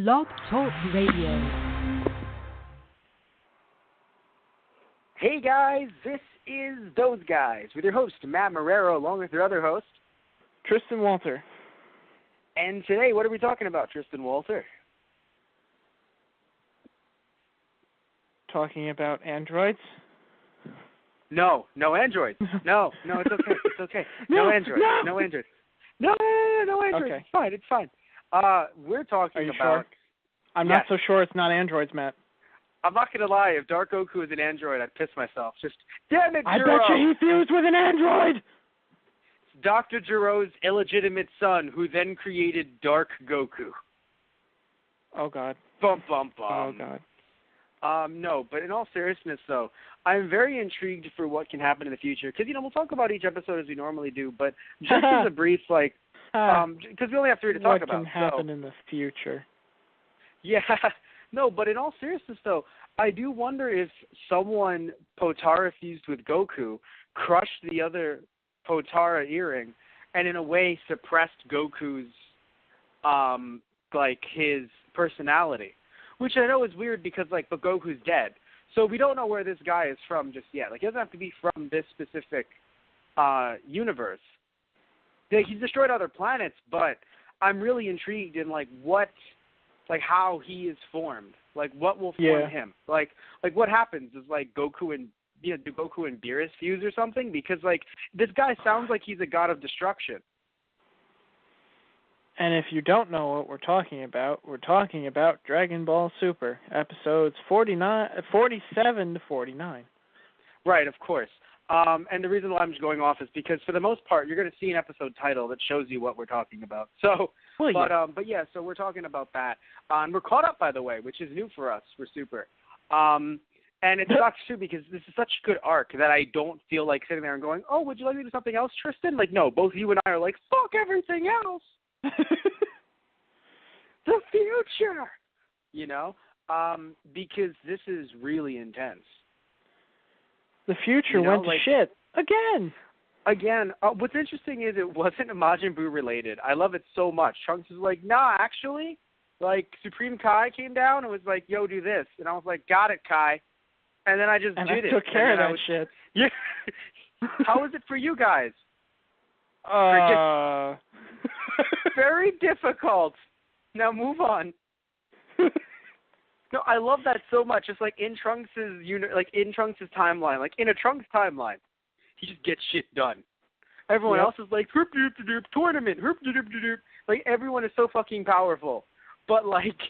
Blog Talk Radio. Hey guys, this is Those Guys with your host, Matt Marrero, along with your other host, Tristan Walter. And today, what are we talking about, Tristan Walter? Talking about androids? No androids. No, it's okay. It's okay. No androids. No androids. No androids. Okay. It's fine. We're talking Are you about... sure? I'm not so sure it's not androids, Matt. I'm not going to lie. If Dark Goku is an android, I'd piss myself. Just, damn it, I Jiro! bet you he fused with an android! Dr. Jiro's illegitimate son, who then created Dark Goku. Oh, God. Bum, bum, bum. Oh, God. No, but in all seriousness, though, I'm very intrigued for what can happen in the future. Because, we'll talk about each episode as we normally do, but just as a brief, because we only have 3 to talk about. What can happen in the future? Yeah. No, but in all seriousness, though, I do wonder if someone Potara fused with Goku crushed the other Potara earring and, in a way, suppressed Goku's, his personality. Which I know is weird because, but Goku's dead. So we don't know where this guy is from just yet. He doesn't have to be from this specific universe. He's destroyed other planets, but I'm really intrigued in, how he is formed. What will form him? What happens? Is, Goku and, do Goku and Beerus fuse or something? Because, this guy sounds like he's a god of destruction. And if you don't know what we're talking about Dragon Ball Super, episodes 47 to 49. Right, of course. And the reason why I'm just going off is because, for the most part, you're going to see an episode title that shows you what we're talking about. So, so we're talking about that. And we're caught up, by the way, which is new for us for Super. And it sucks, too, because this is such a good arc that I don't feel like sitting there and going, oh, would you like me to do something else, Tristan? No, both you and I are fuck everything else. The future, because this is really intense. The future went to shit again. What's interesting is it wasn't Majin Buu related. I love it so much. Trunks was like, nah, actually, Supreme Kai came down and was like, yo, do this, and I was like, got it, Kai, and then I just did it. Took care of that shit. Yeah. How was it for you guys? Very difficult. Now move on. No, I love that so much. Just in Trunks' in Trunks' timeline, in a Trunks timeline, he just gets shit done. Everyone else is herp doop doop tournament, herp doop doop. Everyone is so fucking powerful. But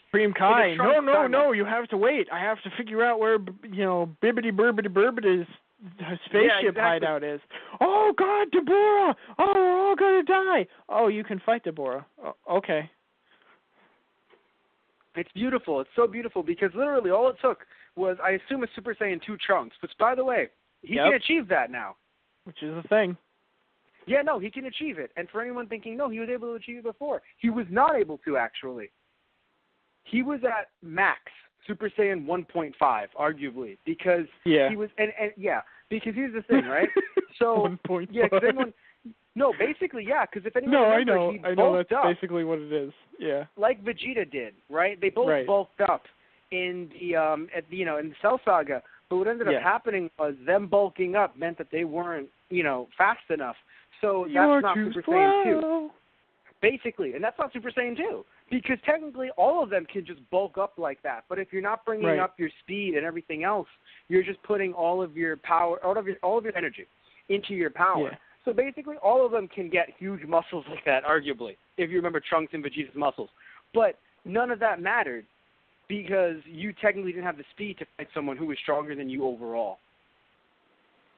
Supreme Kai, no, you have to wait. I have to figure out where Bibbidi Burbidi Burbidi's spaceship hideout is. Oh God, Deborah! Oh, we're all gonna die. Oh, you can fight Deborah. Oh, okay. It's beautiful. It's so beautiful because literally all it took was, I assume, a Super Saiyan 2 Trunks. Which, by the way, he can achieve that now. Which is a thing. Yeah, no, he can achieve it. And for anyone thinking, no, he was able to achieve it before, he was not able to, actually. He was at max Super Saiyan 1.5, arguably, because he was, because here's the thing, right? So 1.5. Yeah, because anyone, no, basically, because if anyone, I know that's up, basically what it is. Yeah, like Vegeta did, right? They both bulked up in the in the Cell Saga. But what ended up happening was them bulking up meant that they weren't fast enough. So that's not Super Saiyan 2. Basically, and that's not Super Saiyan 2. Because technically all of them can just bulk up like that. But if you're not bringing up your speed and everything else, you're just putting all of your power, all of your energy into your power. Yeah. So basically all of them can get huge muscles like that, arguably, if you remember Trunks and Vegeta's muscles. But none of that mattered because you technically didn't have the speed to fight someone who was stronger than you overall.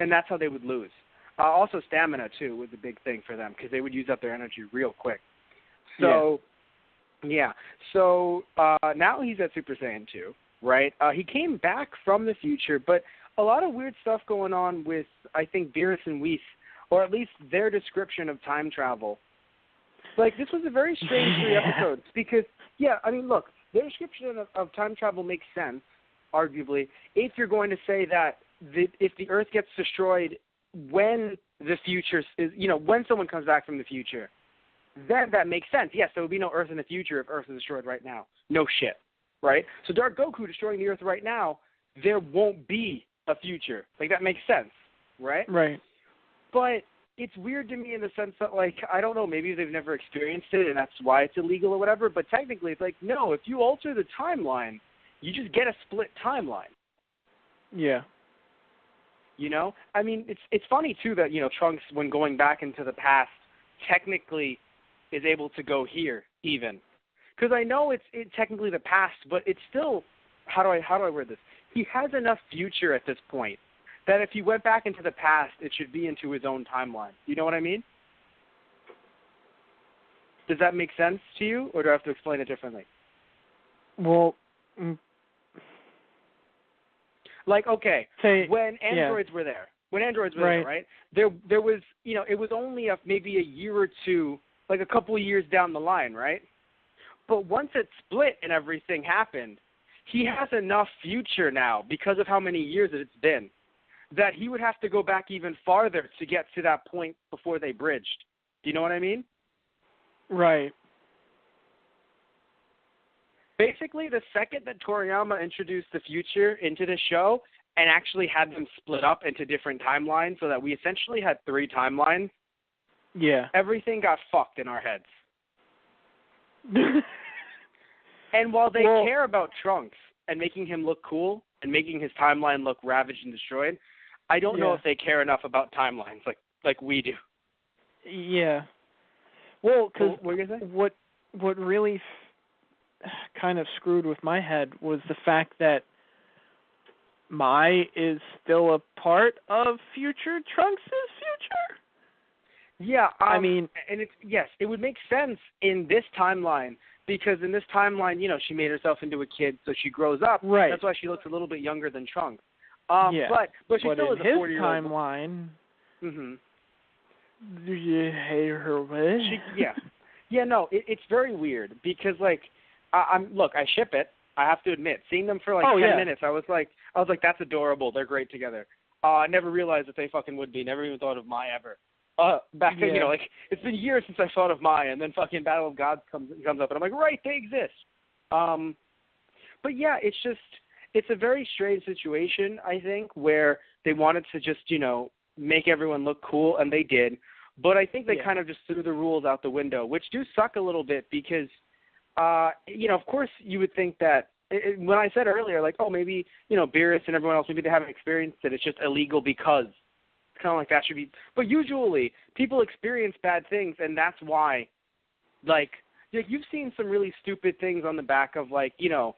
And that's how they would lose. Also stamina, too, was a big thing for them because they would use up their energy real quick. So... Yeah, so now he's at Super Saiyan 2, right? He came back from the future, but a lot of weird stuff going on with, I think, Beerus and Whis, or at least their description of time travel. This was a very strange 3 episodes because, look, their description of time travel makes sense, arguably, if you're going to say that if the Earth gets destroyed when the future is, when someone comes back from the future, then that makes sense. Yes, there would be no Earth in the future if Earth is destroyed right now. No shit, right? So Dark Goku destroying the Earth right now, there won't be a future. Like, that makes sense, right? Right. But it's weird to me in the sense that, like, I don't know, maybe they've never experienced it and that's why it's illegal or whatever, but technically it's like, no, if you alter the timeline, you just get a split timeline. Yeah. You know? I mean, it's funny, too, that, you know, Trunks, when going back into the past, technically is able to go here, even. Because I know it's technically the past, but it's still, how do I word this? He has enough future at this point that if he went back into the past, it should be into his own timeline. You know what I mean? Does that make sense to you, or do I have to explain it differently? Well, like, okay, when androids were there, right? There was, you know, it was only maybe a year or two, like a couple of years down the line, right? But once it split and everything happened, he has enough future now because of how many years it's been that he would have to go back even farther to get to that point before they bridged. Do you know what I mean? Right. Basically, the second that Toriyama introduced the future into the show and actually had them split up into different timelines so that we essentially had 3 timelines, everything got fucked in our heads. And while they care about Trunks and making him look cool and making his timeline look ravaged and destroyed, I don't know if they care enough about timelines like we do. Yeah. Well, because what really kind of screwed with my head was the fact that Mai is still a part of future Trunks' future. Yeah, I mean, and it would make sense in this timeline because in this timeline, you know, she made herself into a kid, so she grows up. Right. That's why she looks a little bit younger than Trunks. But she still is a 40-year-old. But in his timeline, do you hate her way? No, it's very weird because like, I ship it. I have to admit, seeing them for 10 minutes, I was like, that's adorable. They're great together. I never realized that they fucking would be. Never even thought of Mai ever. Back then, you know, like, it's been years since I thought of Mai, and then fucking Battle of Gods comes up, and I'm like, right, they exist. But yeah, it's a very strange situation, I think, where they wanted to just, you know, make everyone look cool, and they did. But I think they kind of just threw the rules out the window, which do suck a little bit because, you know, of course you would think that, when I said earlier, like, oh, maybe, you know, Beerus and everyone else, maybe they haven't experienced it, it's just illegal because. Kind of like that should be, but usually people experience bad things, and that's why, like you've seen some really stupid things on the back of, like, you know,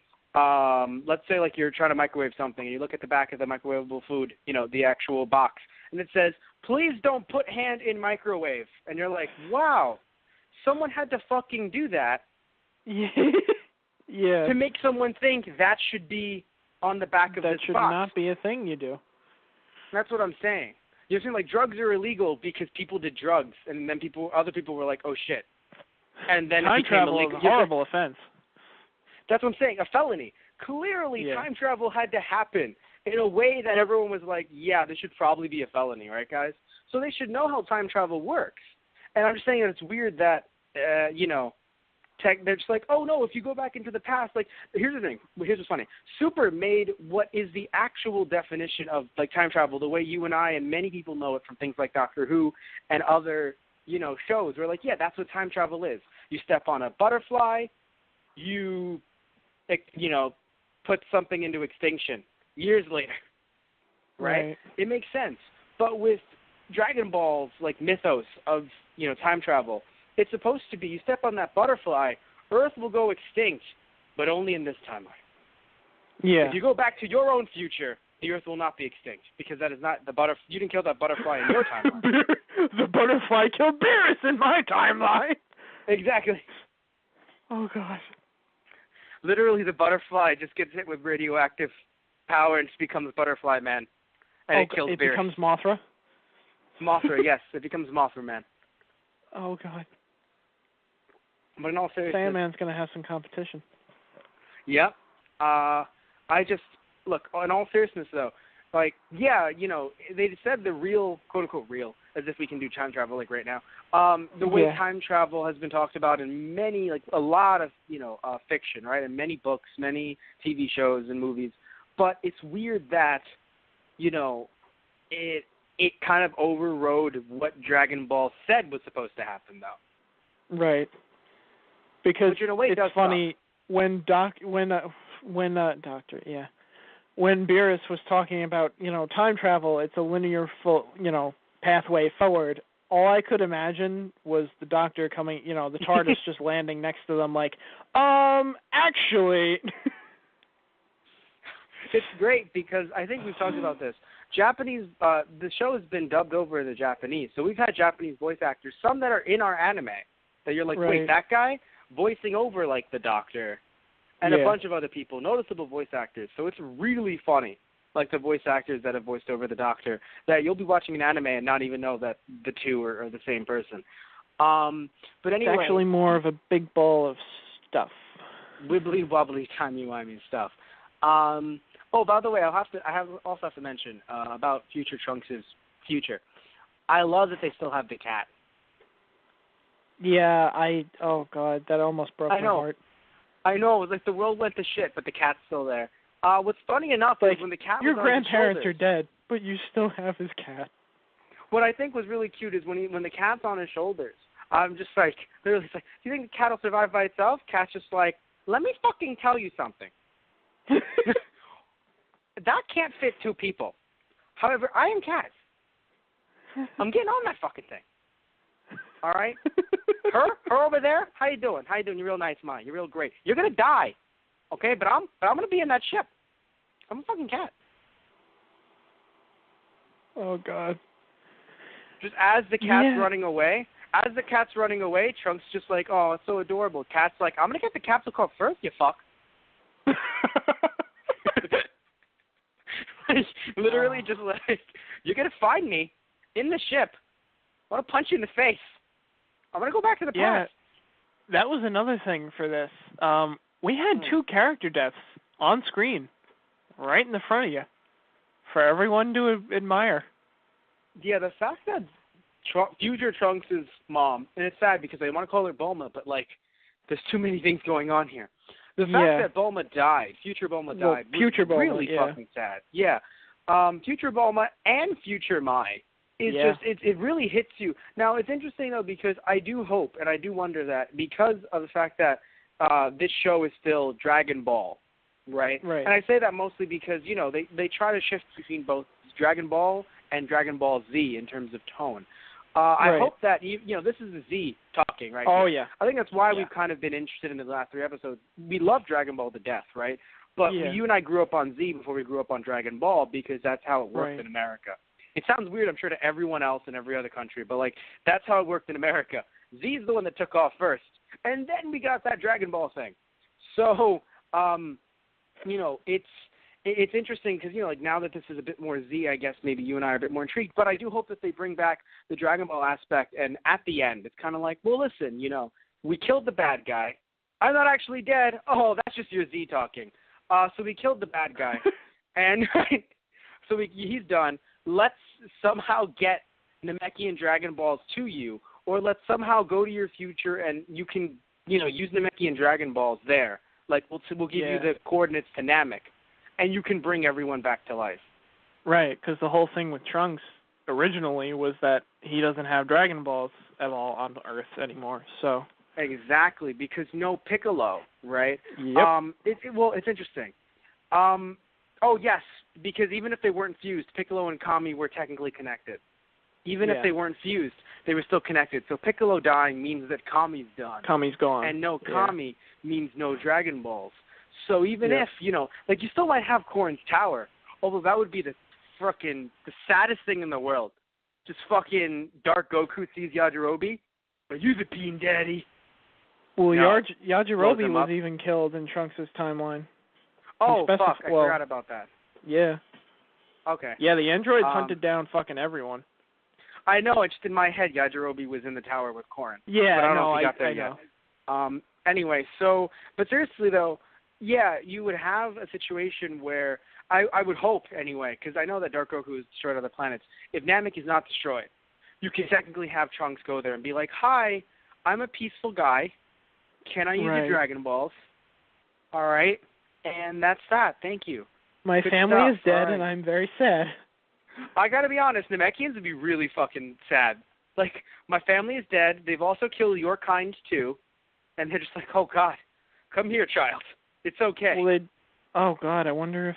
let's say like you're trying to microwave something, and you look at the back of the microwavable food, you know, the actual box, and it says, "Please don't put hand in microwave," and you're like, wow, someone had to fucking do that, to make someone think that should be on the back of this box. That should not be a thing you do. That's what I'm saying. You're saying, like, drugs are illegal because people did drugs, and then other people were like, oh, shit. And then time it became travel illegal. is a horrible offense. That's what I'm saying, a felony. Clearly, time travel had to happen in a way that everyone was like, yeah, this should probably be a felony, right, guys? So they should know how time travel works. And I'm just saying that it's weird that, you know, they're just like, oh, no, if you go back into the past, like, here's the thing. Here's what's funny. Super made what is the actual definition of, like, time travel, the way you and I and many people know it from things like Doctor Who and other, you know, shows. We're like, yeah, that's what time travel is. You step on a butterfly, you know, put something into extinction years later, right? It makes sense. But with Dragon Ball's, like, mythos of, you know, time travel, it's supposed to be you step on that butterfly, Earth will go extinct, but only in this timeline. Yeah. If you go back to your own future, the Earth will not be extinct because that is not the butterfly. You didn't kill that butterfly in your timeline. The butterfly killed Beerus in my timeline. Exactly. Oh gosh. Literally, the butterfly just gets hit with radioactive power and just becomes Butterfly Man, and it kills Beerus. It becomes Mothra. Mothra, yes, it becomes Mothra Man. Oh god. But in all seriousness, Sandman's going to have some competition. Yep. Look, in all seriousness, though, like, yeah, you know, they said the real, quote-unquote real, as if we can do time travel like right now. The way time travel has been talked about in many, like a lot of, fiction, right? In many books, many TV shows and movies. But it's weird that, it kind of overrode what Dragon Ball said was supposed to happen, though. Right. Because which in a way it's does funny suck. when Beerus was talking about, time travel, it's a linear pathway forward. All I could imagine was the Doctor coming, the TARDIS just landing next to them like, actually. It's great because I think we've talked about this. Japanese, the show has been dubbed over in the Japanese. So we've had Japanese voice actors, some that are in our anime, that you're like, wait, that guy voicing over like the Doctor and a bunch of other people, noticeable voice actors. So it's really funny, like the voice actors that have voiced over the Doctor, that you'll be watching an anime and not even know that the two are the same person. But anyway, it's actually more of a big ball of stuff. Wibbly wobbly timey wimey stuff. Oh, by the way, I also have to mention about Future Trunks' future. I love that they still have the cat. Yeah, oh God, that almost broke my heart. I know, like the world went to shit, but the cat's still there. What's funny enough is when the cat your was grandparents on his are dead, but you still have his cat. What I think was really cute is when the cat's on his shoulders, I'm just like, literally like, do you think the cat will survive by itself? Cat's just like, let me fucking tell you something. That can't fit two people. However, I am Cat. I'm getting on that fucking thing. All right? Her over there, how you doing? You're real nice, man. You're real great. You're going to die. Okay? But I'm going to be in that ship. I'm a fucking cat. Oh, God. Just as the cat's running away, Trunks just like, oh, it's so adorable. Cat's like, I'm going to get the capsule card first, you fuck. Literally just like, you're going to find me in the ship. I want to punch you in the face. I'm going to go back to the past. That was another thing for this. We had two character deaths on screen right in the front of you for everyone to admire. Yeah, the fact that Future Trunks' mom, and it's sad because I want to call her Bulma, but like, there's too many things going on here. The fact that Bulma died, Future Bulma died, was really fucking sad. Yeah. Future Bulma and Future Mai is just, it really hits you. Now, it's interesting, though, because I do hope, and I do wonder that because of the fact that this show is still Dragon Ball, right? And I say that mostly because, they try to shift between both Dragon Ball and Dragon Ball Z in terms of tone. I hope that, this is the Z talking, right? Oh, here. I think that's why we've kind of been interested in the last 3 episodes. We love Dragon Ball to death, right? But you and I grew up on Z before we grew up on Dragon Ball because that's how it worked in America. It sounds weird, I'm sure, to everyone else in every other country, but, like, that's how it worked in America. Z is the one that took off first. And then we got that Dragon Ball thing. So, it's interesting because, like now that this is a bit more Z, I guess maybe you and I are a bit more intrigued. But I do hope that they bring back the Dragon Ball aspect. And at the end, it's kind of like, well, listen, we killed the bad guy. I'm not actually dead. Oh, that's just your Z talking. So we killed the bad guy. And so he's done. Let's somehow get Namekian Dragon Balls to you. Or let's somehow go to your future and you can, use Namekian Dragon Balls there. Like, we'll give you the coordinates to Namek. And you can bring everyone back to life. Right, because the whole thing with Trunks originally was that he doesn't have Dragon Balls at all on Earth anymore. So exactly, because no Piccolo, right? Yep. It's interesting. Oh, yes, because even if they weren't fused, Piccolo and Kami were technically connected. Even if they weren't fused, they were still connected. So Piccolo dying means that Kami's done. Kami's gone. And no Kami means no Dragon Balls. So even if, you still might have Korin's Tower, although that would be the saddest thing in the world. Just fucking Dark Goku sees Yajirobe. Are you the Bean Daddy? Well, Yajirobe was even killed in Trunks' timeline. Oh, fuck, I forgot about that. Yeah. Okay. Yeah, the androids hunted down fucking everyone. I know, it's just in my head Yajirobe was in the tower with Korin. Yeah, but I don't know if he got there I yet. know. Anyway, but seriously though, yeah, you would have a situation where, I would hope anyway, because I know that Dark Goku is destroyed other planets. If Namek is not destroyed, you can technically have Trunks go there and be like, "Hi, I'm a peaceful guy. Can I use the Dragon Balls?" All right, and that's that. Thank you. My Good family stuff. is dead, right. and I'm very sad. I gotta be honest, Namekians would be really fucking sad. Like, my family is dead. They've also killed your kind too, and they're just like, "Oh God, come here, child. It's okay." Well, oh God, I wonder if.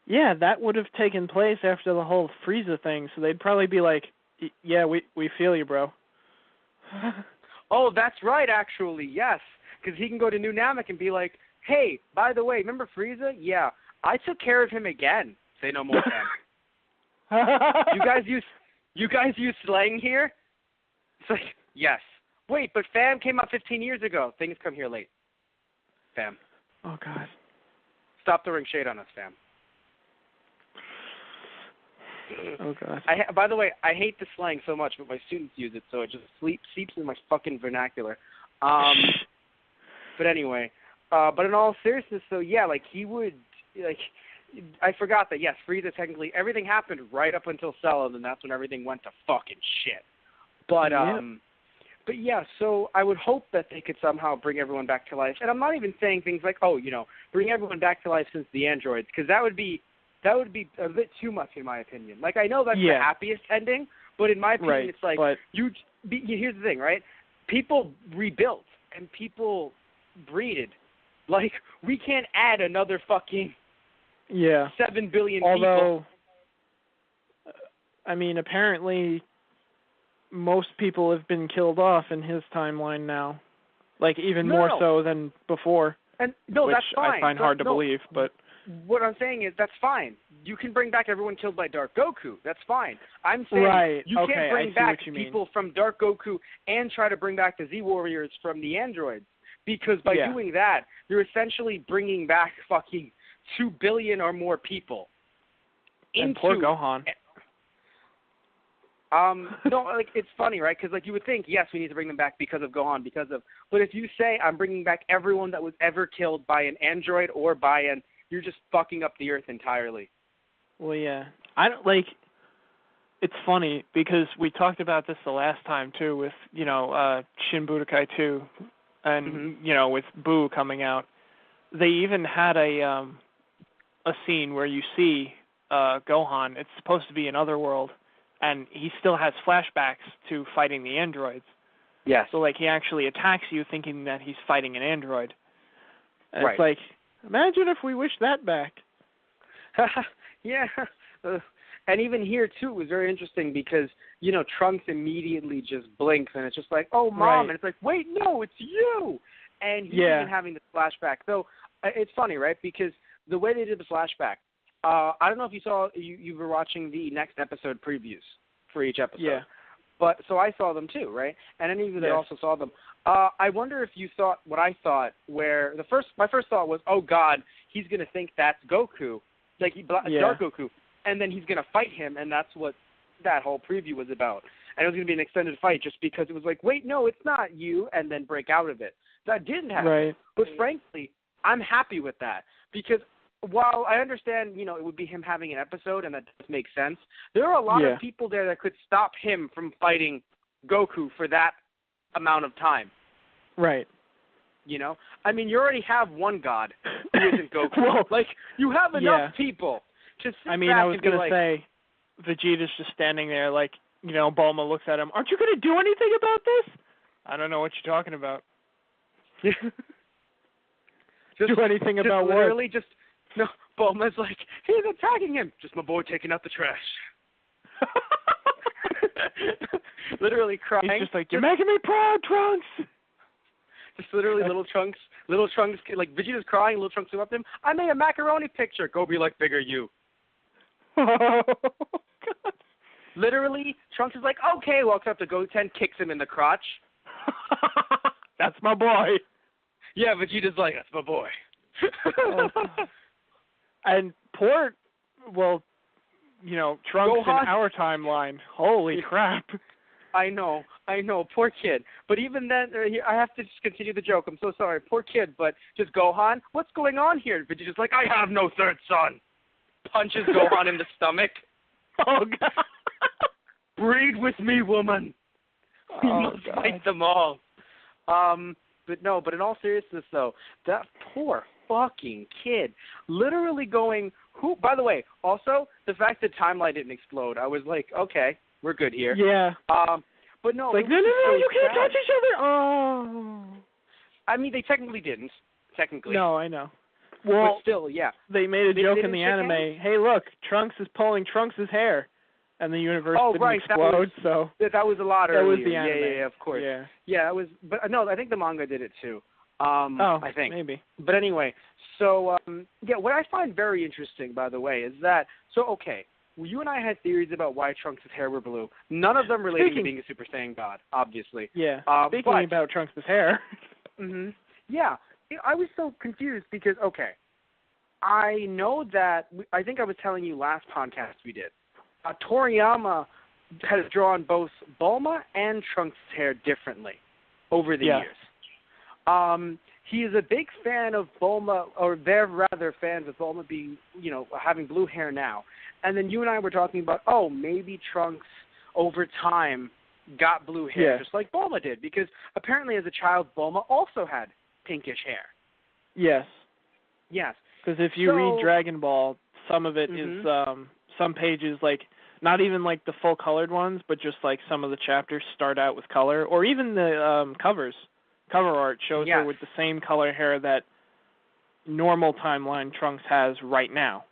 Yeah, that would have taken place after the whole Frieza thing, so they'd probably be like, "Yeah, we feel you, bro." Oh, that's right, actually, yes. Because he can go to New Namek and be like, "Hey, by the way, remember Frieza? Yeah, I took care of him again." Say no more, fam. You guys use slang here? It's like, yes. Wait, but fam came out 15 years ago. Things come here late. Fam. Oh, God. Stop throwing shade on us, fam. Oh, God. By the way, I hate the slang so much, but my students use it, so it just seeps in my fucking vernacular. But anyway, but in all seriousness, so yeah, like he would, like, I forgot that, yes, Frieza technically, everything happened right up until Cell, and then that's when everything went to fucking shit. But, but yeah, so I would hope that they could somehow bring everyone back to life. And I'm not even saying things like, oh, you know, bring everyone back to life since the androids, because that would be a bit too much in my opinion. Like, I know that's the happiest ending, but in my opinion, it's like, here's the thing, right? People rebuilt, and people breeded. Like, we can't add another fucking 7 billion Although, people. I mean, apparently most people have been killed off in his timeline now. Like, even more so than before. And no, which that's fine. I find hard to believe, but... What I'm saying is that's fine. You can bring back everyone killed by Dark Goku. That's fine. I'm saying you can't bring back people from Dark Goku and try to bring back the Z-Warriors from the androids. Because by doing that, you're essentially bringing back fucking 2 billion or more people. And poor Gohan. No, like, it's funny, right? Because, like, you would think, yes, we need to bring them back because of Gohan, but if you say I'm bringing back everyone that was ever killed by an android or by an, you're just fucking up the earth entirely. Well, yeah. It's funny because we talked about this the last time, too, with, you know, Shin Budokai 2 and, you know, with Boo coming out. They even had a scene where you see Gohan. It's supposed to be in Otherworld, and he still has flashbacks to fighting the androids. Yes. So, like, he actually attacks you thinking that he's fighting an android. And right. It's like, imagine if we wish that back. Yeah. And even here, too, it was very interesting because, you know, Trunks immediately just blinks, and it's just like, oh, Mom. Right. And it's like, wait, no, it's you. And he's even having this flashback. So it's funny, right, because the way they did the flashback, I don't know if you saw, you were watching the next episode previews for each episode. Yeah. But so I saw them too, right? And any of you that also saw them. I wonder if you thought what I thought, where my first thought was, oh God, he's gonna think that's Goku, like Dark Goku, and then he's gonna fight him, and that's what that whole preview was about. And it was gonna be an extended fight, just because it was like, wait, no, it's not you, and then break out of it. That didn't happen. Right. But frankly, I'm happy with that because while I understand, you know, it would be him having an episode, and that does make sense, there are a lot of people there that could stop him from fighting Goku for that amount of time. Right. You know? I mean, you already have one god who isn't Goku. Well, like, you have enough people to sit back I was and be like, say, Vegeta's just standing there like, you know, Bulma looks at him, aren't you going to do anything about this? I don't know what you're talking about. Do anything about what? Literally just... No, Bulma's like, he's attacking him. Just my boy taking out the trash. Literally crying. He's just like, you're making me proud, Trunks. Just literally little Trunks, like Vegeta's crying, little Trunks come up to him. I made a macaroni picture. Go be like bigger you. Oh, God. Literally, Trunks is like, okay, walks up to Goten, kicks him in the crotch. That's my boy. Yeah, Vegeta's like, that's my boy. And poor, well, you know, Trunks Gohan. In our timeline. Holy crap. I know, poor kid. But even then, I have to just continue the joke. I'm so sorry. Poor kid, but just Gohan, what's going on here? Vegeta's like, I have no third son. Punches Gohan in the stomach. Oh, God. breed with me, woman. We must fight them all. But in all seriousness, though, that poor fucking kid literally going, who, by the way, also, the fact that Timeline didn't explode, I was like, okay, we're good here. Yeah. But no. Like, no, you can't touch each other. Oh. I mean, they technically didn't. Technically. No, I know. Well, but still, yeah. They made a joke in the anime. Hey, look, Trunks is pulling Trunks' hair. And the universe didn't explode, that was a lot earlier. That was the anime. Yeah, of course. Yeah, that was. But no, I think the manga did it too. I think maybe. But anyway, so what I find very interesting, by the way, is that you and I had theories about why Trunks' hair were blue. None of them related to being a Super Saiyan God, obviously. Yeah. Speaking about Trunks' hair. Yeah, I was so confused because I know that I think I was telling you last podcast we did. Toriyama has drawn both Bulma and Trunks' hair differently over the years. He is a big fan of Bulma, or they're rather fans of Bulma being, having blue hair now. And then you and I were talking about, maybe Trunks over time got blue hair, just like Bulma did, because apparently as a child, Bulma also had pinkish hair. Yes. Yes. Because if you read Dragon Ball, some of it is some pages, like, not even like the full colored ones, but just like some of the chapters start out with color, or even the cover art shows her with the same color hair that normal Timeline Trunks has right now.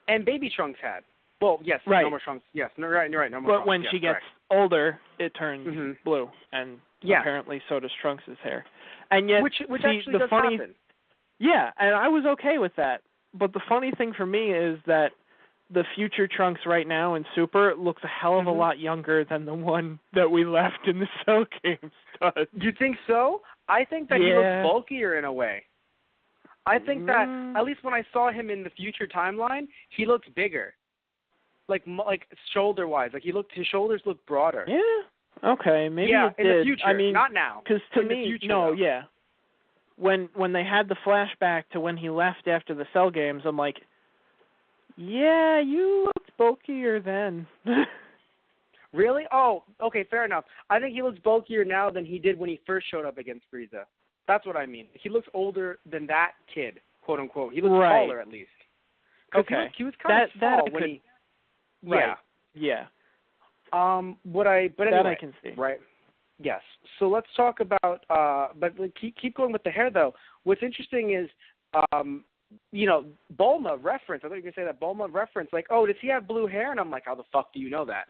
And baby Trunks had. Well, yes, right. No more Trunks. Yes, no, right, you're right. No more Trunks. But when she gets older, it turns blue, and apparently so does Trunks' hair. And yet, which actually does happen. Yeah, and I was okay with that. But the funny thing for me is that the future Trunks right now in Super looks a hell of a lot younger than the one that we left in the Cell games does. You think so? I think that he looks bulkier in a way. I think that, at least when I saw him in the future timeline, he looks bigger. Like shoulder-wise. Like his shoulders look broader. Yeah? Okay, maybe it did. In the future, I mean, not now. Because to in me, the future, no, though. yeah. When they had the flashback to when he left after the Cell games, I'm like, yeah, you looked bulkier then. Really? Oh, okay, fair enough. I think he looks bulkier now than he did when he first showed up against Frieza. That's what I mean. He looks older than that kid, quote unquote. He looks taller at least. Okay. He was kind of tall when he. Right. Yeah. But anyway, that I can see. Right. Yes. So let's talk about. But keep going with the hair though. What's interesting is, Bulma reference. I thought you were gonna say that Bulma reference. Like, oh, does he have blue hair? And I'm like, how the fuck do you know that?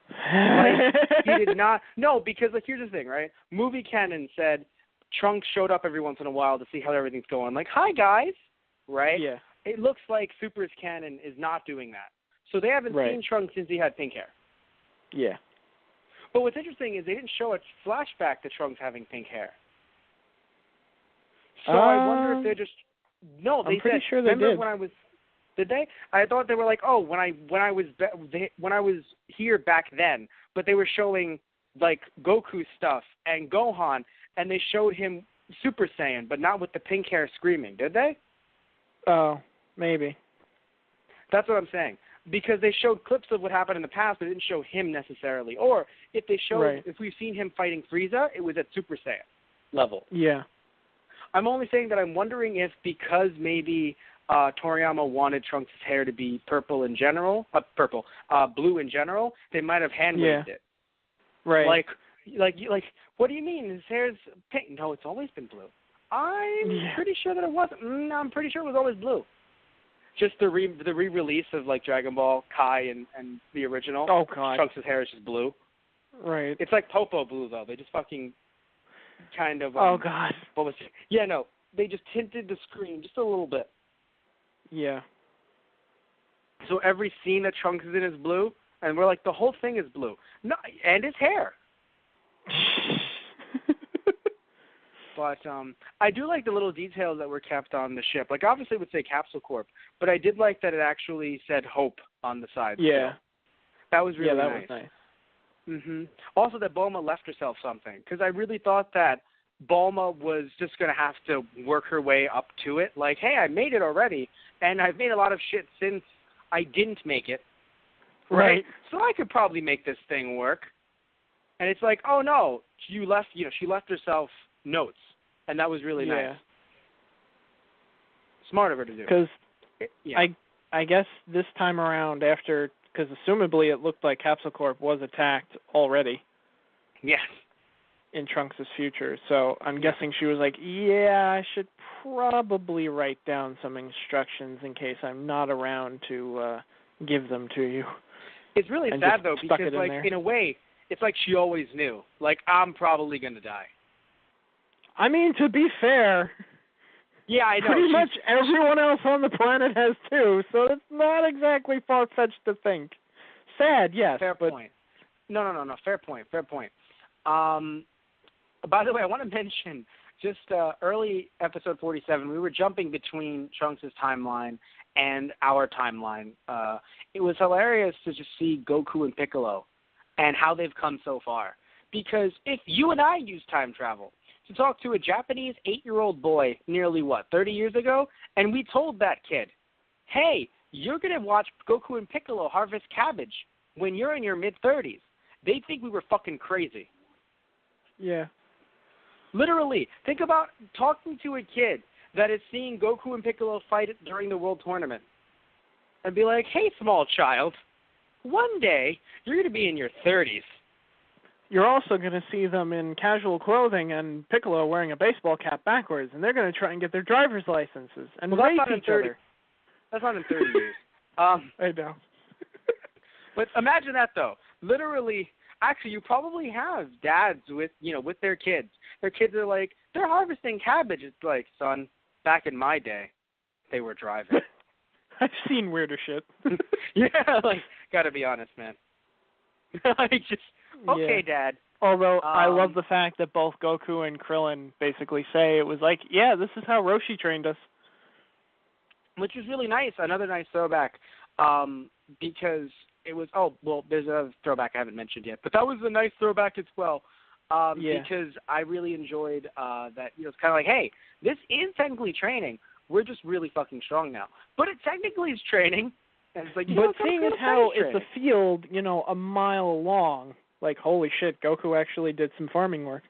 Like, he did not. No, because here's the thing, right? Movie canon said Trunks showed up every once in a while to see how everything's going. Like, hi guys, right? Yeah. It looks like Super's canon is not doing that. So they haven't seen Trunks since he had pink hair. Yeah. But what's interesting is they didn't show a flashback to Trunks having pink hair. So I wonder if they're just no. They I'm pretty said, sure they remember did. when I was. Did they? I thought they were like, oh, when I was here back then, but they were showing like Goku stuff and Gohan, and they showed him Super Saiyan, but not with the pink hair screaming. Did they? Oh, maybe. That's what I'm saying. Because they showed clips of what happened in the past, but they didn't show him necessarily. Or if they showed, if we've seen him fighting Frieza, it was at Super Saiyan level. Yeah. I'm only saying that I'm wondering if because maybe Toriyama wanted Trunks' hair to be purple in general, blue in general, they might have hand-waved it. Right. Like, what do you mean? His hair's pink. No, it's always been blue. I'm pretty sure that it wasn't. I'm pretty sure it was always blue. Just the re-release of like Dragon Ball Kai and the original. Oh God. Trunks' hair is just blue. Right. It's like Popo blue though. They just fucking kind of. Oh God. What was it? Yeah, no. They just tinted the screen just a little bit. Yeah. So every scene that Trunks is in is blue, and we're like, the whole thing is blue. No, and his hair. But I do like the little details that were kept on the ship. Like, obviously it would say Capsule Corp, but I did like that it actually said Hope on the side. Yeah. So that was really nice. nice. Was nice. Mhm. Also that Bulma left herself something, because I really thought that Bulma was just going to have to work her way up to it. Like, hey, I made it already, and I've made a lot of shit since I didn't make it. right? So I could probably make this thing work. And it's like, oh no, she left herself notes, and that was really nice. Smart of her to do. Because I guess this time around, because assumably it looked like Capsule Corp was attacked already. Yes. In Trunks' future, so I'm guessing she was like, yeah, I should probably write down some instructions in case I'm not around to give them to you. It's really sad, though, because, like, in a way, it's like she always knew. Like, I'm probably going to die. I mean, to be fair, yeah, I know. Pretty much everyone else on the planet has too, so it's not exactly far-fetched to think. Sad, yes. Fair point. No. Fair point. By the way, I want to mention, just early episode 47, we were jumping between Trunks' timeline and our timeline. It was hilarious to just see Goku and Piccolo and how they've come so far. Because if you and I use time travel to talk to a Japanese 8-year-old boy nearly, 30 years ago, and we told that kid, hey, you're going to watch Goku and Piccolo harvest cabbage when you're in your mid-30s, they'd think we were fucking crazy. Yeah. Literally, think about talking to a kid that is seeing Goku and Piccolo fight during the World Tournament and be like, hey, small child, one day you're going to be in your 30s. You're also going to see them in casual clothing and Piccolo wearing a baseball cap backwards, and they're going to try and get their driver's licenses and race each other. That's not in 30 years. I know. But imagine that, though. Literally, actually, you probably have dads with their kids. Their kids are like, they're harvesting cabbage. It's like, son, back in my day, they were driving. I've seen weirder shit. Yeah, like, gotta be honest, man. Okay, Dad. Although I love the fact that both Goku and Krillin basically say it was like, yeah, this is how Roshi trained us. Which is really nice. Another nice throwback. Because it was, there's a throwback I haven't mentioned yet, but that was a nice throwback as well. Because I really enjoyed that, it's kind of like, hey, this is technically training. We're just really fucking strong now. But it technically is training. And it's like, but seeing as how it's a field, a mile long, like, holy shit, Goku actually did some farming work.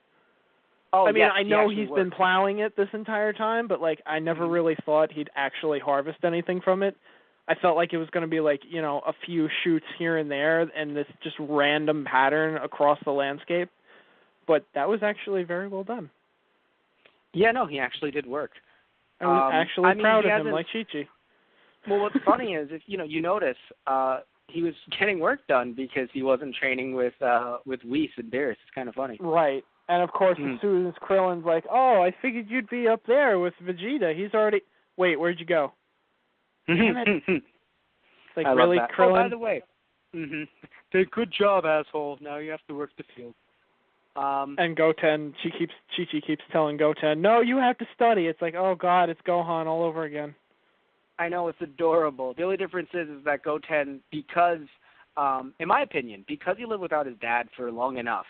Oh, I mean, I know he's been plowing it this entire time, but, like, I never really thought he'd actually harvest anything from it. I felt like it was going to be, like, a few shoots here and there and this just random pattern across the landscape. But that was actually very well done. Yeah, no, he actually did work. I was actually proud of him, like Chi-Chi. Well, what's funny is, if you notice, he was getting work done because he wasn't training with Whis and Beerus. It's kind of funny. Right. And, of course, as soon as Krillin's like, oh, I figured you'd be up there with Vegeta. He's already... Wait, where'd you go? Damn it. Like, really, Krillin? Oh, by the way, good job, asshole. Now you have to work the field. And Goten, Chi-Chi keeps telling Goten, no, you have to study. It's like, oh, God, it's Gohan all over again. I know, it's adorable. The only difference is that Goten, because, in my opinion, because he lived without his dad for long enough,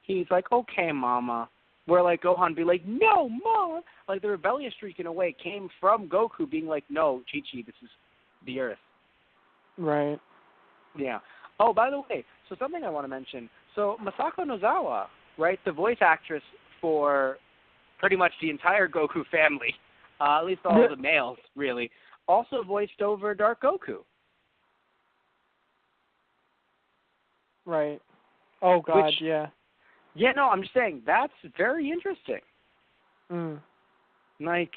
he's like, okay, Mama. Where, like, Gohan be like, no, Mom. Like, the rebellious streak, in a way, came from Goku being like, no, Chi-Chi, this is the Earth. Right. Yeah. Oh, by the way, so something I want to mention. So Masako Nozawa, right, the voice actress for pretty much the entire Goku family, at least all the males, really, also voiced over Dark Goku. Right. Oh, God, yeah. Yeah, no, I'm just saying, that's very interesting. Like,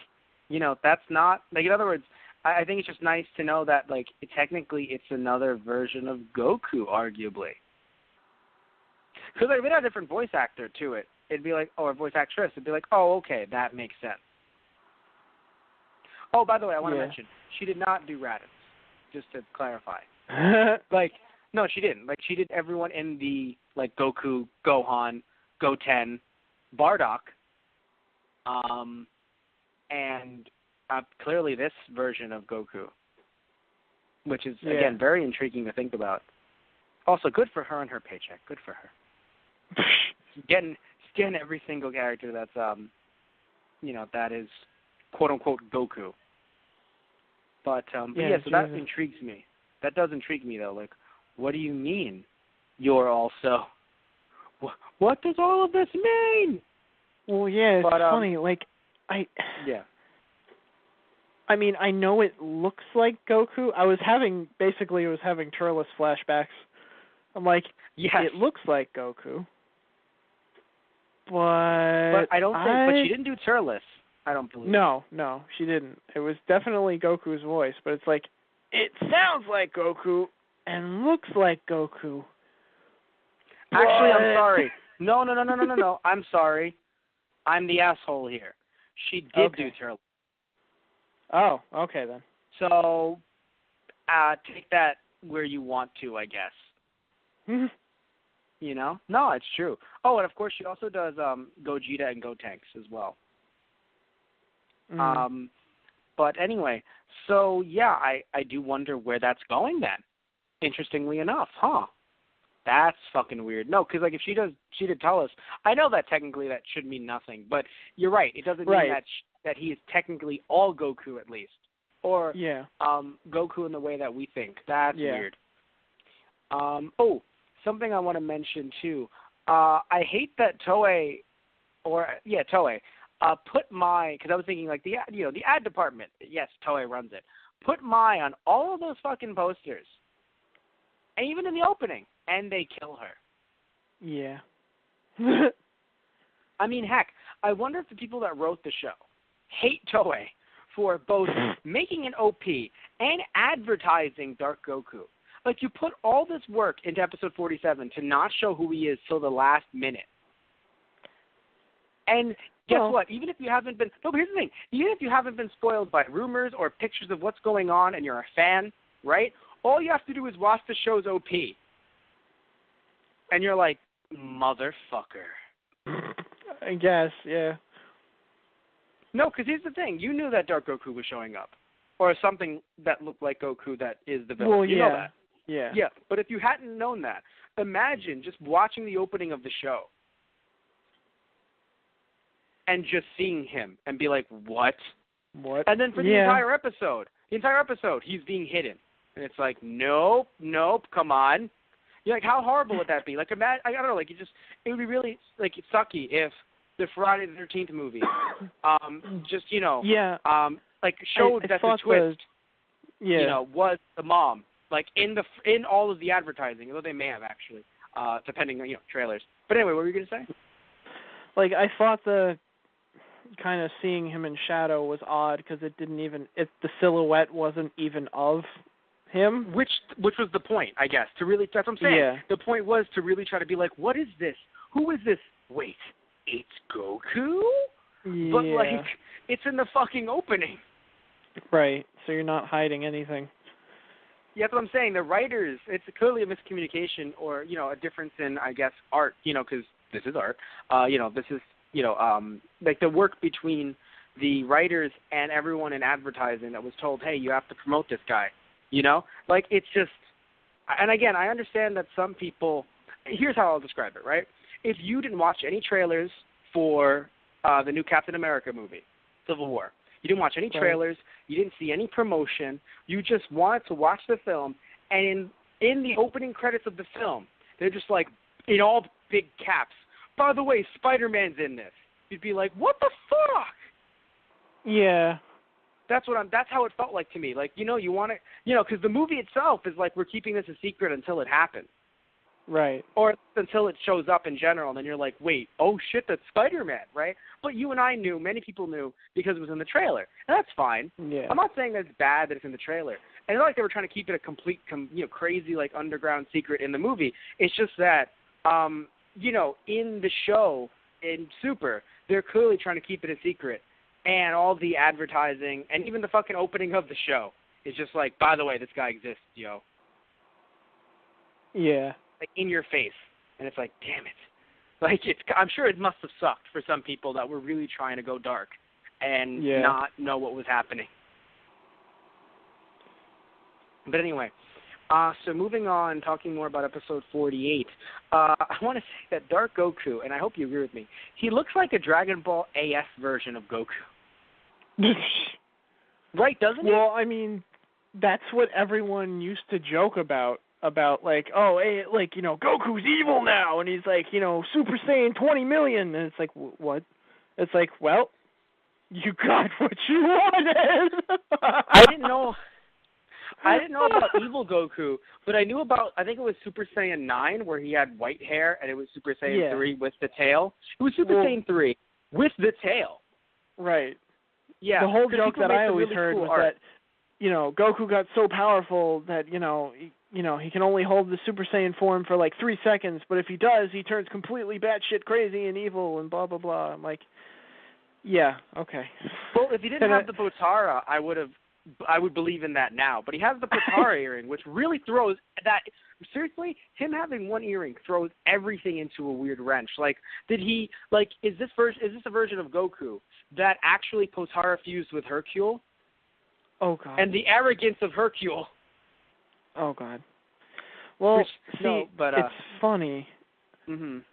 that's not, like, in other words, I think it's just nice to know that, like, technically it's another version of Goku, arguably. Because if it had a different voice actor to it, it'd be like, or voice actress, it'd be like, oh, okay, that makes sense. Oh, by the way, I want to mention, she did not do Raditz, just to clarify. Like, no, she didn't. Like, she did everyone in the, like, Goku, Gohan, Goten, Bardock, and clearly this version of Goku, which is, again, very intriguing to think about. Also, good for her and her paycheck. Good for her. getting every single character that's, that is, quote-unquote, Goku. But so that intrigues me. That does intrigue me, though. Like, what do you mean? You're also... What does all of this mean? Well, yeah, it's funny. Yeah. I mean, I know it looks like Goku. I was having Turles flashbacks. I'm like, yes. It looks like Goku. But I don't think... But she didn't do Turles, I don't believe. No, she didn't. It was definitely Goku's voice, but it's like, it sounds like Goku and looks like Goku. Actually, I'm sorry. No. I'm sorry. I'm the asshole here. She did do Turles. Oh, okay then. So, take that where you want to, I guess. You know? No, it's true. Oh, and of course she also does Gogeta and Gotenks as well. But anyway, so yeah, I do wonder where that's going then. Interestingly enough, huh? That's fucking weird. No, because like if she did tell us, I know that technically that should mean nothing, but you're right. It doesn't mean that he is technically all Goku at least, or Goku in the way that we think. That's weird. Something I want to mention too. I hate that Toei, put Mai, because I was thinking like the ad department. Yes, Toei runs it. Put Mai on all of those fucking posters, and even in the opening. And they kill her. Yeah. I mean, heck, I wonder if the people that wrote the show hate Toei for both making an OP and advertising Dark Goku. Like, you put all this work into episode 47 to not show who he is till the last minute. And guess what? Even if you haven't been... No, but here's the thing. Even if you haven't been spoiled by rumors or pictures of what's going on and you're a fan, right? All you have to do is watch the show's OP. And you're like, motherfucker. I guess, yeah. No, because here's the thing. You knew that Dark Goku was showing up. Or something that looked like Goku that is the villain. Well, you know that. Yeah. Yeah, but if you hadn't known that, imagine just watching the opening of the show. And just seeing him and be like, what? What? And then for the entire episode, he's being hidden. And it's like, nope, come on. You're like, how horrible would that be? Like, imagine, I don't know, like, it would be really, like, sucky if the Friday the 13th movie, just, like, showed that the twist, was the mom, like, in all of the advertising, although they may have actually, depending on, trailers. But anyway, what were you going to say? Like, I thought the kind of seeing him in shadow was odd because the silhouette wasn't even of him, which was the point, I guess, to really, that's what I'm saying. Yeah. The point was to really try to be like, what is this? Who is this? Wait, it's Goku? Yeah. But, like, it's in the fucking opening. Right, so you're not hiding anything. Yeah, that's what I'm saying. The writers, it's clearly a miscommunication or, a difference in, I guess, art, because this is art. This is, like the work between the writers and everyone in advertising that was told, hey, you have to promote this guy. Like, it's just, and again, I understand that some people, here's how I'll describe it, right? If you didn't watch any trailers for the new Captain America movie, Civil War, you didn't watch any trailers, you didn't see any promotion, you just wanted to watch the film, and in the opening credits of the film, they're just like, in all big caps, by the way, Spider-Man's in this. You'd be like, what the fuck? Yeah. That's how it felt like to me. Like, you want to, because the movie itself is like, we're keeping this a secret until it happens. Right. Or until it shows up in general, and then you're like, wait, oh shit, that's Spider-Man, right? But you and I knew, many people knew, because it was in the trailer. And that's fine. Yeah. I'm not saying that it's bad that it's in the trailer. And it's not like they were trying to keep it a complete, crazy, like, underground secret in the movie. It's just that, in the show, in Super, they're clearly trying to keep it a secret. And all the advertising, and even the fucking opening of the show is just like, by the way, this guy exists, yo. Yeah. Like, in your face. And it's like, damn it. Like, I'm sure it must have sucked for some people that were really trying to go dark and not know what was happening. But anyway, so moving on, talking more about episode 48, I want to say that Dark Goku, and I hope you agree with me, he looks like a Dragon Ball AS version of Goku. Right, doesn't he? Well, I mean, that's what everyone used to joke about about like, oh, hey, like, Goku's evil now, and he's like, Super Saiyan 20 million, and it's like, what? It's like, well, you got what you wanted. I didn't know about evil Goku, but I knew about, I think it was Super Saiyan 9 where he had white hair, and it was Super Saiyan 3 with the tail. It was Super Saiyan 3 with the tail. Right. Yeah. The whole joke that I always heard was that, Goku got so powerful that, he can only hold the Super Saiyan form for like 3 seconds, but if he does, he turns completely batshit crazy and evil and blah, blah, blah. I'm like, yeah, okay. Well, if he didn't have the Potara, I would believe in that now. But he has the Potara earring, which really throws that. Seriously, him having one earring throws everything into a weird wrench. Like, is this a version of Goku that actually Potara fused with Hercule? Oh God. And the arrogance of Hercule. Oh God. Well, it's funny. Mhm.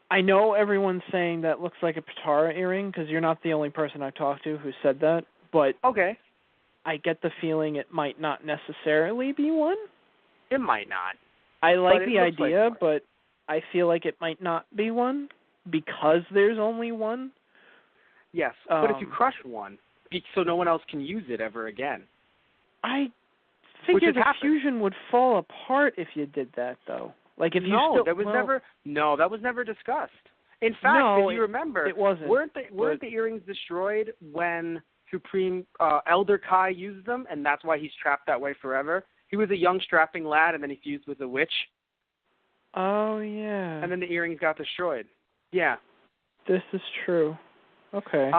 I know everyone's saying that looks like a Potara earring because you're not the only person I've talked to who said that, but okay. I get the feeling it might not necessarily be one. It might not. I like the idea, but I feel like it might not be one because there's only one. Yes, but if you crush one, so no one else can use it ever again. I figure the fusion would fall apart if you did that, though. Like if that was never discussed. In fact, if you remember, it wasn't. Weren't the earrings destroyed when Supreme Elder Kai used them, and that's why he's trapped that way forever? He was a young strapping lad, and then he fused with a witch. Oh yeah. And then the earrings got destroyed. Yeah. This is true. Okay.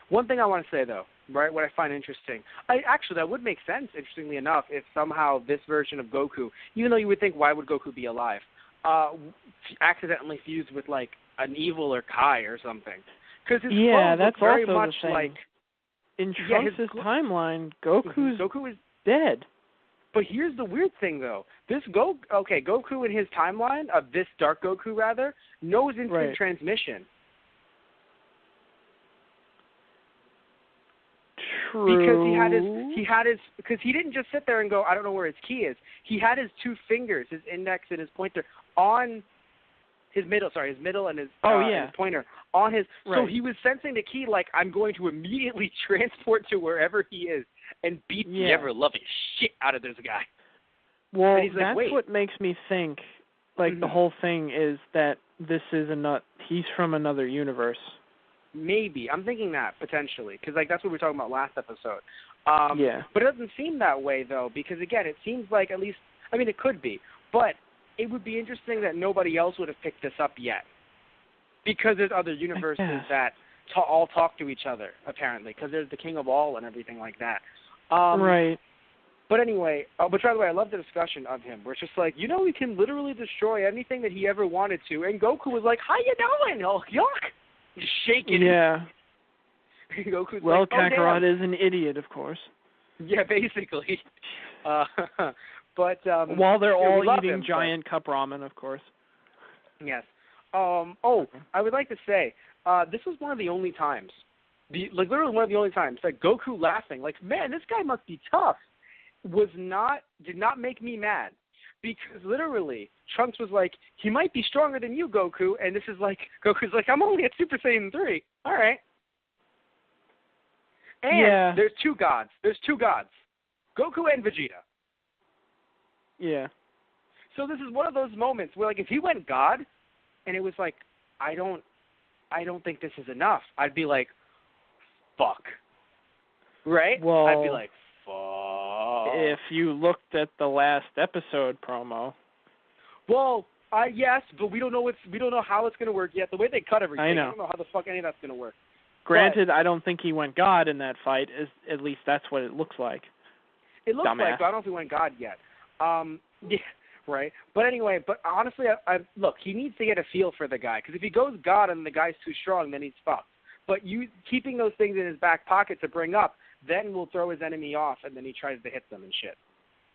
One thing I want to say though, right? What I find interesting, that would make sense. Interestingly enough, if somehow this version of Goku, even though you would think why would Goku be alive, accidentally fused with like an evil or Kai or something, because his clothes that's look very also much the thing. like in Trunks' timeline, Goku is dead. But here's the weird thing though. Goku in his timeline of this Dark Goku rather knows instant transmission. True. Because because he didn't just sit there and go, I don't know where his key is. He had his 2 fingers, his index and his pointer, on his middle and his pointer on his. So he was sensing the key like, I'm going to immediately transport to wherever he is and beat the ever loving shit out of this guy. Well, that's what makes me think like the whole thing is that this is he's from another universe. Maybe. I'm thinking that, potentially, because that's what we were talking about last episode. But it doesn't seem that way, though, because, again, it seems like at least, it could be, but it would be interesting that nobody else would have picked this up yet, because there's other universes that all talk to each other, apparently, because there's the King of All and everything like that. Right. But anyway, but by the way, I love the discussion of him, where it's just like, he can literally destroy anything that he ever wanted to, and Goku was like, how you doing? Oh, yuck. Shaking. Yeah. Goku's Kakarot is an idiot, of course. Yeah, basically. But while they're all eating giant cup ramen, of course. Yes. I would like to say this was one of the only times, literally one of the only times that Goku laughing, like, man, this guy must be tough, did not make me mad. Because literally, Trunks was like, he might be stronger than you, Goku, and this is like, Goku's like, I'm only at Super Saiyan 3. All right. And there's 2 gods. Goku and Vegeta. Yeah. So this is one of those moments where, like, if he went God, and it was like, I don't think this is enough, I'd be like, fuck. Right? Well, I'd be like, if you looked at the last episode promo. Well, yes, but we don't know how it's going to work yet. The way they cut everything, I don't know how the fuck any of that's going to work. Granted, I don't think he went God in that fight. At least that's what it looks like. It looks like, but I don't know if he went God yet. Yeah, right. But anyway, honestly, look, he needs to get a feel for the guy, because if he goes God and the guy's too strong, then he's fucked. But you keeping those things in his back pocket to bring up, then will throw his enemy off, and then he tries to hit them and shit.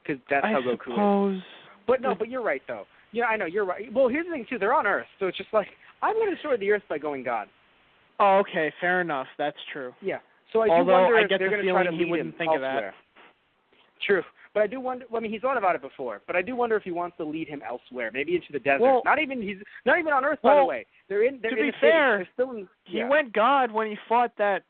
Because that's how Goku is. But you're right, though. Yeah, I know, you're right. Well, here's the thing, too. They're on Earth, so it's just like, I'm going to destroy the Earth by going God. Oh, okay, fair enough. That's true. Yeah. So I do wonder if they're going to try to he wouldn't think elsewhere. of that. True. But I do wonder. Well, I mean, he's thought about it before, but I do wonder if he wants to lead him elsewhere, maybe into the desert. Well, he's not even on Earth, by the way. They're in. They're to in be the fair, city. They're still in, he went God when he fought the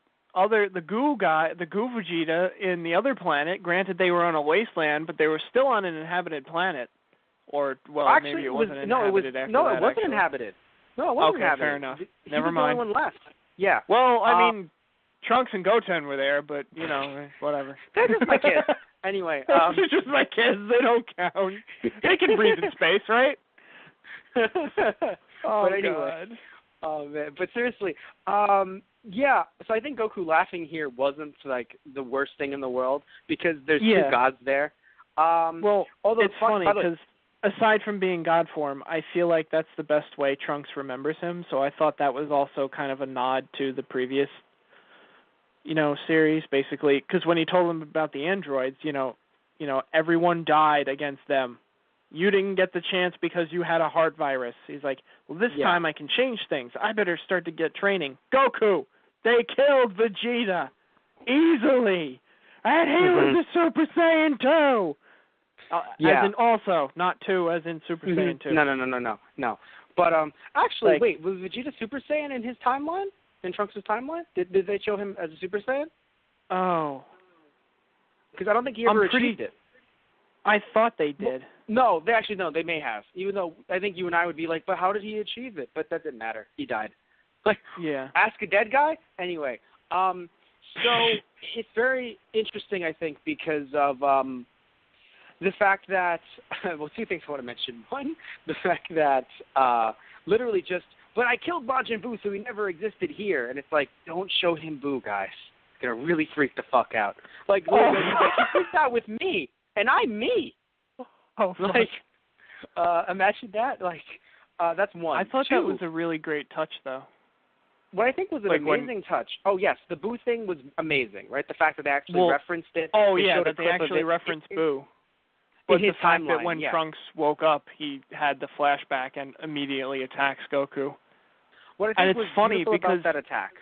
Goo guy, the Goo Vegeta in the other planet. Granted, they were on a wasteland, but they were still on an inhabited planet. Or actually, maybe it wasn't inhabited it wasn't actually. inhabited. No, it wasn't inhabited. Fair enough. Never mind. The only one left. Yeah. Well, I mean, Trunks and Goten were there, but whatever. They're just my kids. Anyway, they're just my kids. They don't count. They can breathe in space, right? But anyway. God. Oh man, but seriously, yeah. So I think Goku laughing here wasn't like the worst thing in the world because there's two gods there. Well, although it's funny because aside from being God form, I feel like that's the best way Trunks remembers him. So I thought that was also kind of a nod to the previous, series basically. Because when he told him about the androids, everyone died against them. You didn't get the chance because you had a heart virus. He's like, well, this time I can change things. I better start to get training. Goku, they killed Vegeta easily. And he was a Super Saiyan 2. As in also, not 2 as in Super Saiyan 2. No. But actually, wait, was Vegeta Super Saiyan in his timeline? In Trunks' timeline? Did they show him as a Super Saiyan? Oh. Because I don't think he ever achieved it. I thought they did. No, they may have. Even though I think you and I would be like, but how did he achieve it? But that didn't matter. He died. Ask a dead guy? Anyway, so it's very interesting, I think, because of the fact that, well, two things I want to mention. One, the fact that literally but I killed Majin Buu, so he never existed here. And it's like, don't show him Buu, guys. It's going to really freak the fuck out. He's like, he freaked out with me, and I'm me. Oh, imagine that. That's one. I thought Two, that was a really great touch, though. What I think was an amazing touch. Oh, yes, the Buu thing was amazing, right? The fact that they actually referenced it. Oh, yeah, that they actually referenced Buu. But the fact timeline, that when Trunks woke up, he had the flashback and immediately attacks Goku. What I think was funny because about that attack.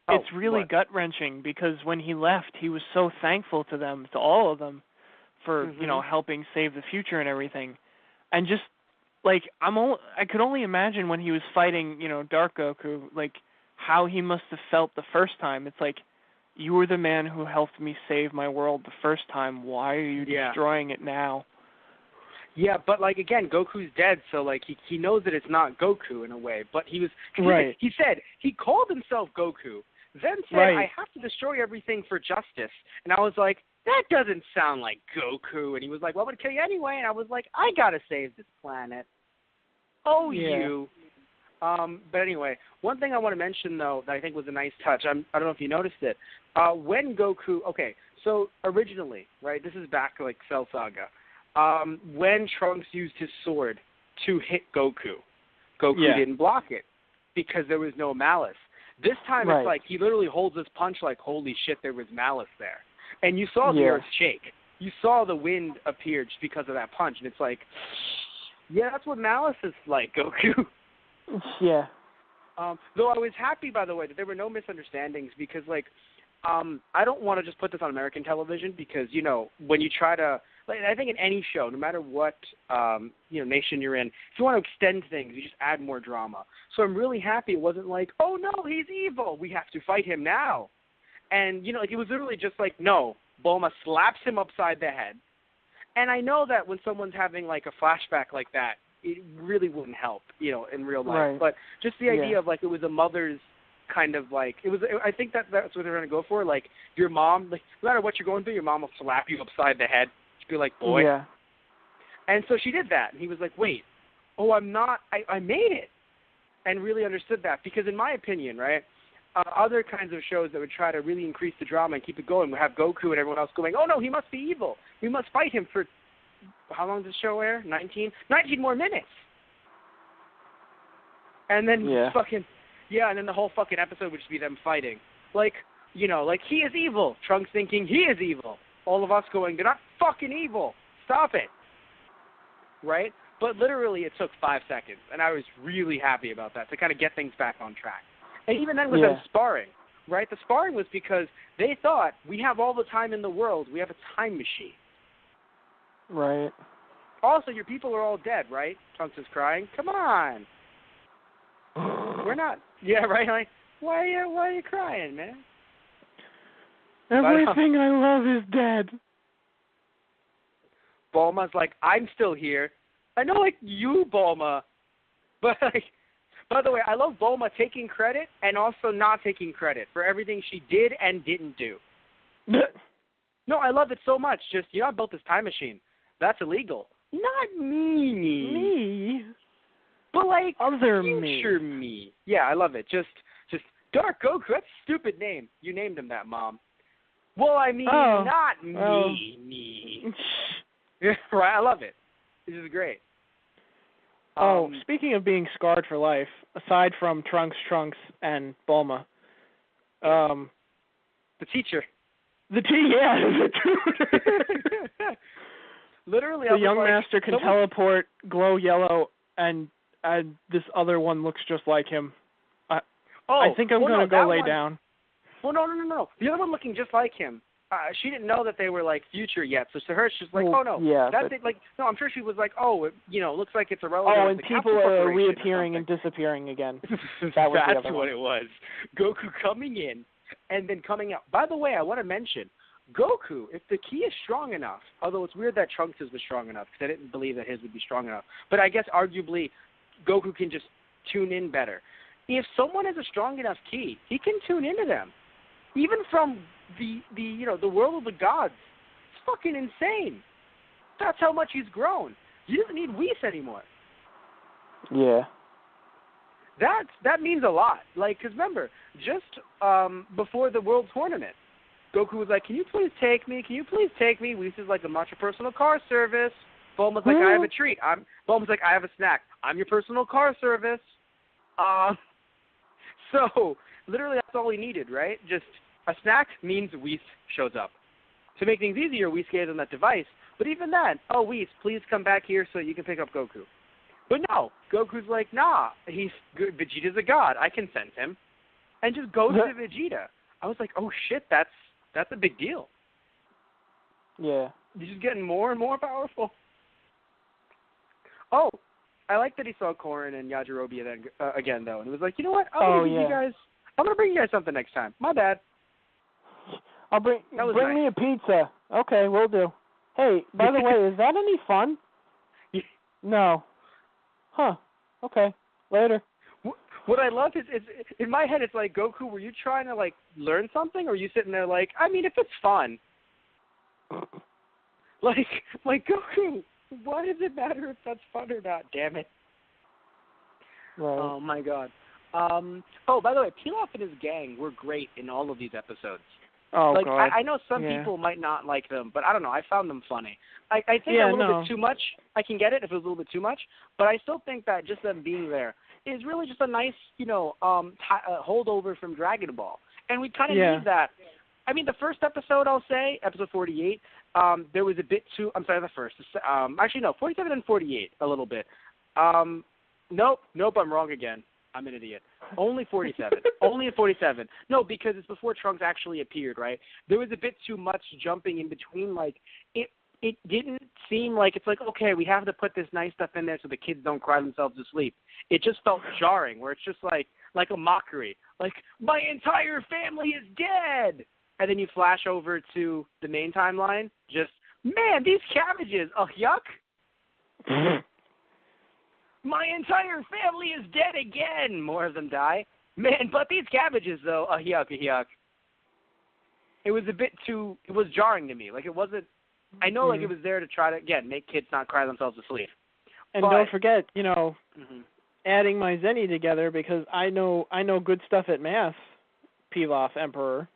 It's really gut-wrenching because when he left, he was so thankful to them, to all of them, for helping save the future and everything. And just I could only imagine when he was fighting, Dark Goku, how he must have felt the first time. It's like, you were the man who helped me save my world the first time. Why are you destroying it now? Yeah, but again, Goku's dead, so he knows that it's not Goku in a way. But he was He said he called himself Goku, then said I have to destroy everything for justice. And I was like, that doesn't sound like Goku. And he was like, well, I'm gonna kill you anyway. And I was like, I gotta save this planet. Oh, you. But anyway, one thing I want to mention, though, that I think was a nice touch, I don't know if you noticed it. When Goku, so originally, right, this is back Cell Saga, when Trunks used his sword to hit Goku didn't block it because there was no malice. This time it's he literally holds his punch holy shit, there was malice there. And you saw the earth shake. You saw the wind appear just because of that punch. And it's that's what malice is like, Goku. Yeah. Though I was happy, by the way, that there were no misunderstandings because, I don't want to just put this on American television because, when you try to, I think in any show, no matter what, nation you're in, if you want to extend things, you just add more drama. So I'm really happy it wasn't oh, no, he's evil. We have to fight him now. And, it was literally just no, Bulma slaps him upside the head. And I know that when someone's having, a flashback like that, it really wouldn't help, in real life. Right. But just the idea of it was a mother's kind of it was. I think that's what they're going to go for. Your mom, no matter what you're going through, your mom will slap you upside the head. She'll be like, boy. Yeah. And so she did that, and he was like, wait, oh, I'm not. I made it, and really understood that because in my opinion, right. Other kinds of shows that would try to really increase the drama and keep it going would have Goku and everyone else going, oh no, he must be evil. We must fight him for. How long does the show air? 19 more minutes. And then and then the whole fucking episode would just be them fighting. He is evil. Trunks thinking he is evil. All of us going, they're not fucking evil. Stop it. Right? But literally it took 5 seconds, and I was really happy about that to kind of get things back on track. And even then with them sparring, right? The sparring was because they thought we have all the time in the world. We have a time machine. Right. Also, your people are all dead, right? Trunks is crying. Come on. We're not. Yeah, right. Like, why are you crying, man? Everything I love is dead. Bulma's like, I'm still here. I know, like, you, Bulma. But, like, by the way, I love Bulma taking credit and also not taking credit for everything she did and didn't do. No, I love it so much. Just, I built this time machine. That's illegal. Not me. Me? But, like, other future me. Yeah, I love it. Just Dark Goku, that's a stupid name. You named him that, Mom. Well, I mean, not me. Right, I love it. This is great. Speaking of being scarred for life, aside from Trunks, and Bulma, the teacher. The tutor. Literally, the young master can teleport, glow yellow, and this other one looks just like him. I think I'm going to go lay down. Well, no. The other one looking just like him. She didn't know that they were, like, future yet, so to her, she's like, oh, no. Yeah, no, I'm sure she was like, it looks like it's irrelevant. Oh, and people are reappearing and disappearing again. That's what it was. Goku coming in and then coming out. By the way, I want to mention, Goku, if the ki is strong enough, although it's weird that Trunks' was strong enough, because I didn't believe that his would be strong enough, but I guess arguably Goku can just tune in better. If someone has a strong enough ki, he can tune into them. Even from the world of the gods. It's fucking insane. That's how much he's grown. He doesn't need Whis anymore. Yeah. That means a lot. Like, because remember, just before the World Tournament, Goku was like, can you please take me? Whis is like, I'm not your personal car service. Bulma's like, I have a treat. Bulma's like, I have a snack. I'm your personal car service. So, literally, that's all he needed, right? Just a snack means Whis shows up. To make things easier, Whis gave them that device. But even then, Whis, please come back here so you can pick up Goku. But no, Goku's like, nah, Vegeta's a god. I can sense him. And just goes to Vegeta. I was like, oh, shit, that's a big deal. Yeah. He's just getting more and more powerful. Oh, I like that he saw Korin and Yajirobe again, though. And he was like, you know what? I'm going to bring you guys something next time. My bad. Bring nice. me a pizza. Okay, will do. Hey, by the way, is that any fun? No. Huh. Okay. Later. What I love is in my head, it's like, Goku, were you trying to, like, learn something? Or are you sitting there like, I mean, if it's fun. like, Goku, why does it matter if that's fun or not? Damn it. Right. Oh, my God. By the way, Pilaf and his gang were great in all of these episodes. Oh, like, God. I know some people might not like them, but I don't know. I found them funny. I think a little bit too much. I can get it if it was a little bit too much, but I still think that just them being there is really just a nice, holdover from Dragon Ball. And we kind of need that. I mean, the first episode, I'll say, episode 48, there was a bit too, I'm sorry, the first. 47 and 48, a little bit. Nope, I'm wrong again. I'm an idiot. Only 47. Only at 47. No, because it's before Trunks actually appeared, right? There was a bit too much jumping in between. Like, it didn't seem like, it's like, okay, we have to put this nice stuff in there so the kids don't cry themselves to sleep. It just felt jarring, where it's just like a mockery. Like, my entire family is dead! And then you flash over to the main timeline. Just, man, these cabbages, yuck! My entire family is dead again! More of them die. Man, but these cabbages, though, yuck. It was a bit too, it was jarring to me. Like, it wasn't, I know, like, it was there to try to, again, make kids not cry themselves to sleep. And don't forget, adding my Zenny together, because I know good stuff at math, Pilaf, Emperor.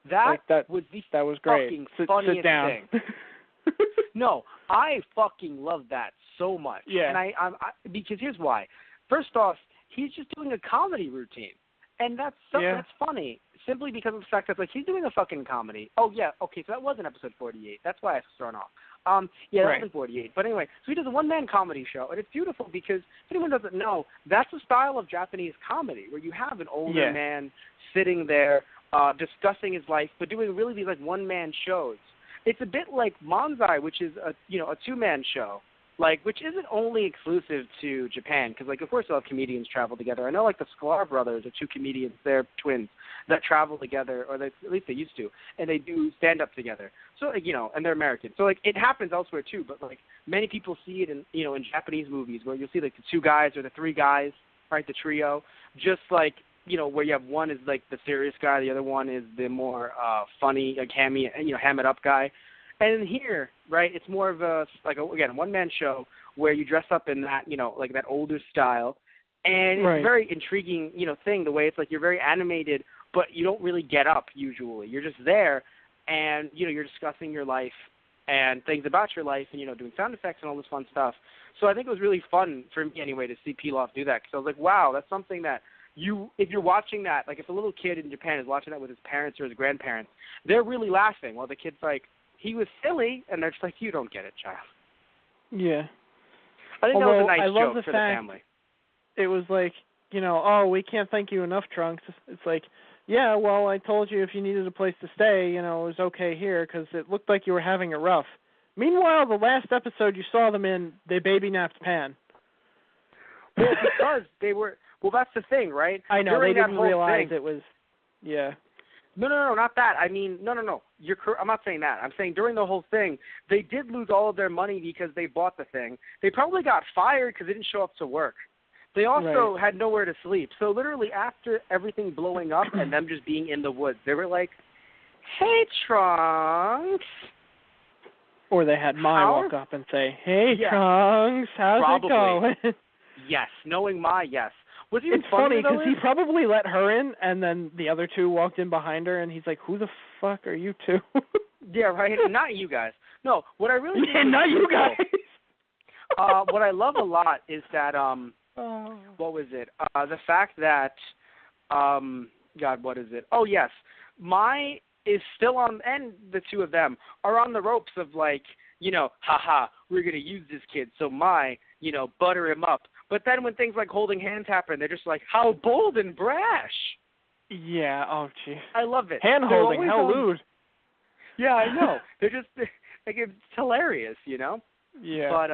That was great. Fucking funniest sit down. thing. No, I fucking love that so much. Yeah. And I because here's why. First off, he's just doing a comedy routine. And that's funny, simply because of the fact that, like, he's doing a fucking comedy. Oh, yeah, okay, so that was in episode 48. That's why I was thrown off. That was in 48. But anyway, so he does a one-man comedy show, and it's beautiful because, if anyone doesn't know, that's the style of Japanese comedy, where you have an older man sitting there discussing his life, but doing really these, like, one-man shows. it's a bit like Manzai, which is a two-man show, like, which isn't only exclusive to Japan, because, like, of course they'll have comedians travel together. I know, like, the Sklar brothers are two comedians, they're twins, that travel together, or at least they used to, and they do stand-up together. So, like, and they're American. So, like, it happens elsewhere, too, but, like, many people see it in, in Japanese movies, where you'll see, like, the two guys or the three guys, right, the trio, just like, where you have one is, like, the serious guy, the other one is the more funny, like, ham it up guy. And here, right, it's more of a one-man show where you dress up in that, like that older style. And it's a very intriguing, thing, the way it's like you're very animated, but you don't really get up usually. You're just there, and, you're discussing your life and things about your life and, doing sound effects and all this fun stuff. So I think it was really fun for me anyway to see Pilaf do that, because I was like, wow, that's something that if you're watching that, like if a little kid in Japan is watching that with his parents or his grandparents, they're really laughing while the kid's like, he was silly, and they're just like, you don't get it, child. Yeah. I think that was a nice joke for the family. It was like, oh, we can't thank you enough, Trunks. It's like, yeah, well, I told you if you needed a place to stay, it was okay here because it looked like you were having it rough. Meanwhile, the last episode you saw them in, they baby napped Pan. Well, because they were, that's the thing, right? I know, they didn't realize it was, yeah. No, not that. I mean, no. I'm not saying that. I'm saying during the whole thing, they did lose all of their money because they bought the thing. They probably got fired because they didn't show up to work. They also had nowhere to sleep. So literally after everything blowing up and them just being in the woods, they were like, hey, Trunks. Or they had Mai walk up and say, hey, Trunks, how's it going? Yes. Knowing Mai, yes. It's funny because he probably let her in, and then the other two walked in behind her, and he's like, who the fuck are you two? Yeah, right. Not you guys. No, what I really think not you guys. What I love a lot is that, what was it? The fact that, God, what is it? Oh, yes. Mai is still on, and the two of them are on the ropes of like, haha, we're going to use this kid. So Mai, butter him up. But then when things like holding hands happen, they're just like, how bold and brash. Yeah, oh, gee. I love it. Hand-holding, how lewd. Yeah, I know. They're just, like, it's hilarious, Yeah. But,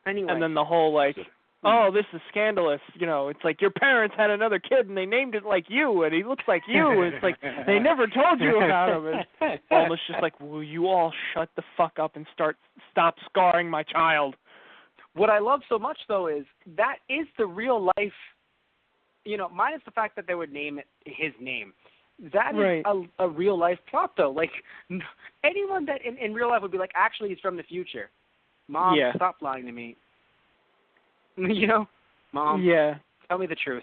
anyway. And then the whole, like, oh, this is scandalous. It's like your parents had another kid and they named it like you and he looks like you. And it's like they never told you about him. And almost just like, will you all shut the fuck up and stop scarring my child? What I love so much, though, is that is the real life, minus the fact that they would name it his name. That is a real life plot, though. Like, anyone that in real life would be like, actually, he's from the future. Mom, stop lying to me. Mom, tell me the truth.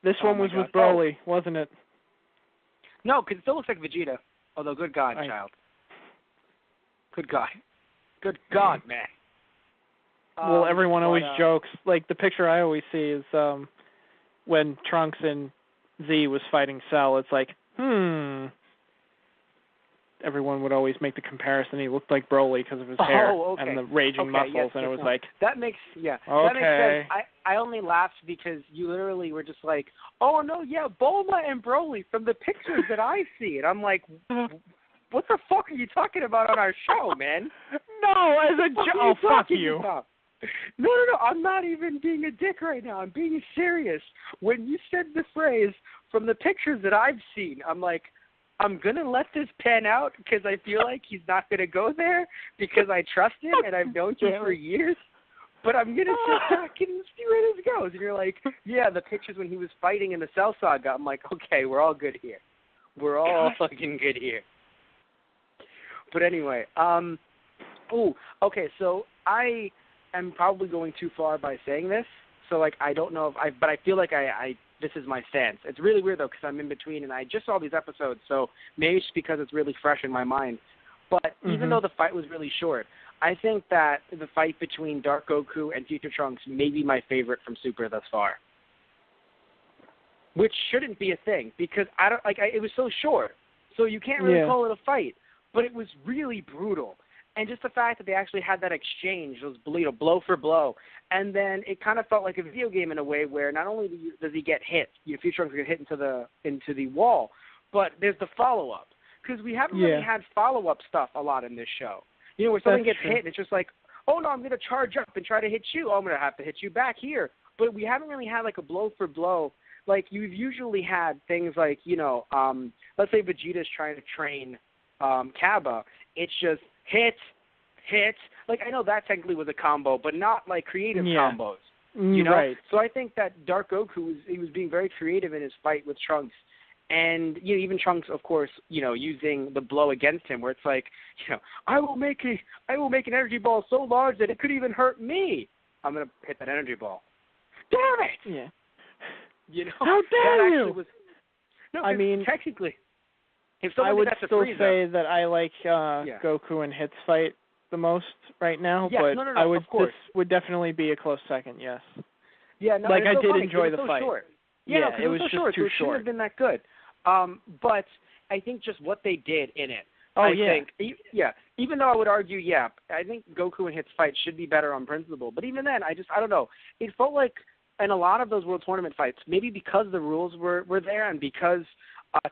This one was with Broly, wasn't it? No, because it still looks like Vegeta. Although, good God, child. Good God. Good God, man. Well, everyone always jokes. Like, the picture I always see is when Trunks and Z was fighting Cell. It's like, Everyone would always make the comparison. He looked like Broly because of his hair and the raging muscles, and it was like... That makes, that makes sense. I only laughed because you literally were just like, oh, no, Bulma and Broly from the pictures that I see. And I'm like... What the fuck are you talking about on our show, man? No, as a joke. Oh, fuck you. No, I'm not even being a dick right now. I'm being serious. When you said the phrase, from the pictures that I've seen, I'm like, I'm going to let this pan out because I feel like he's not going to go there because I trust him and I've known you for years. But I'm going to sit back and see where this goes. And you're like, the pictures when he was fighting in the Cell Saga. I'm like, okay, we're all good here. We're all fucking good here. But anyway, so I am probably going too far by saying this. So, like, I don't know but I feel like this is my stance. It's really weird, though, because I'm in between, and I just saw these episodes, so maybe it's because it's really fresh in my mind. But even though the fight was really short, I think that the fight between Dark Goku and Future Trunks may be my favorite from Super thus far. Which shouldn't be a thing, because it was so short, so you can't really call it a fight. But it was really brutal. And just the fact that they actually had that exchange, those blow for blow, and then it kind of felt like a video game in a way where not only does he get hit, Future Trunks get hit into the wall, but there's the follow-up. because we haven't really had follow-up stuff a lot in this show. You know, where something gets hit and it's just like, oh, no, I'm going to charge up and try to hit you. Oh, I'm going to have to hit you back here. But we haven't really had, like, a blow-for-blow. Like, you've usually had things like, you know, let's say Vegeta's trying to train Cabba. It's just hit. Like, I know that technically was a combo, but not, like, creative combos. You know? Right. So I think that Dark Goku, he was being very creative in his fight with Trunks. And, you know, even Trunks, of course, you know, using the blow against him where it's like, you know, I will make an energy ball so large that it could even hurt me. I'm going to hit that energy ball. Damn it! Yeah. You know? How dare you? Was, no, I mean, technically, if I would still Frieza, say that I like Goku and Hit's fight the most right now, yeah, but no, I would, of course. this would definitely be a close second, yes. Yeah, no, like I did funny, enjoy the so fight. Short. Yeah, no, it was so just short, too so it shouldn't short. have been that good. But I think just what they did in it. I think, even though I would argue, I think Goku and Hit's fight should be better on principle. But even then, I don't know. It felt like in a lot of those World Tournament fights, maybe because the rules were there and because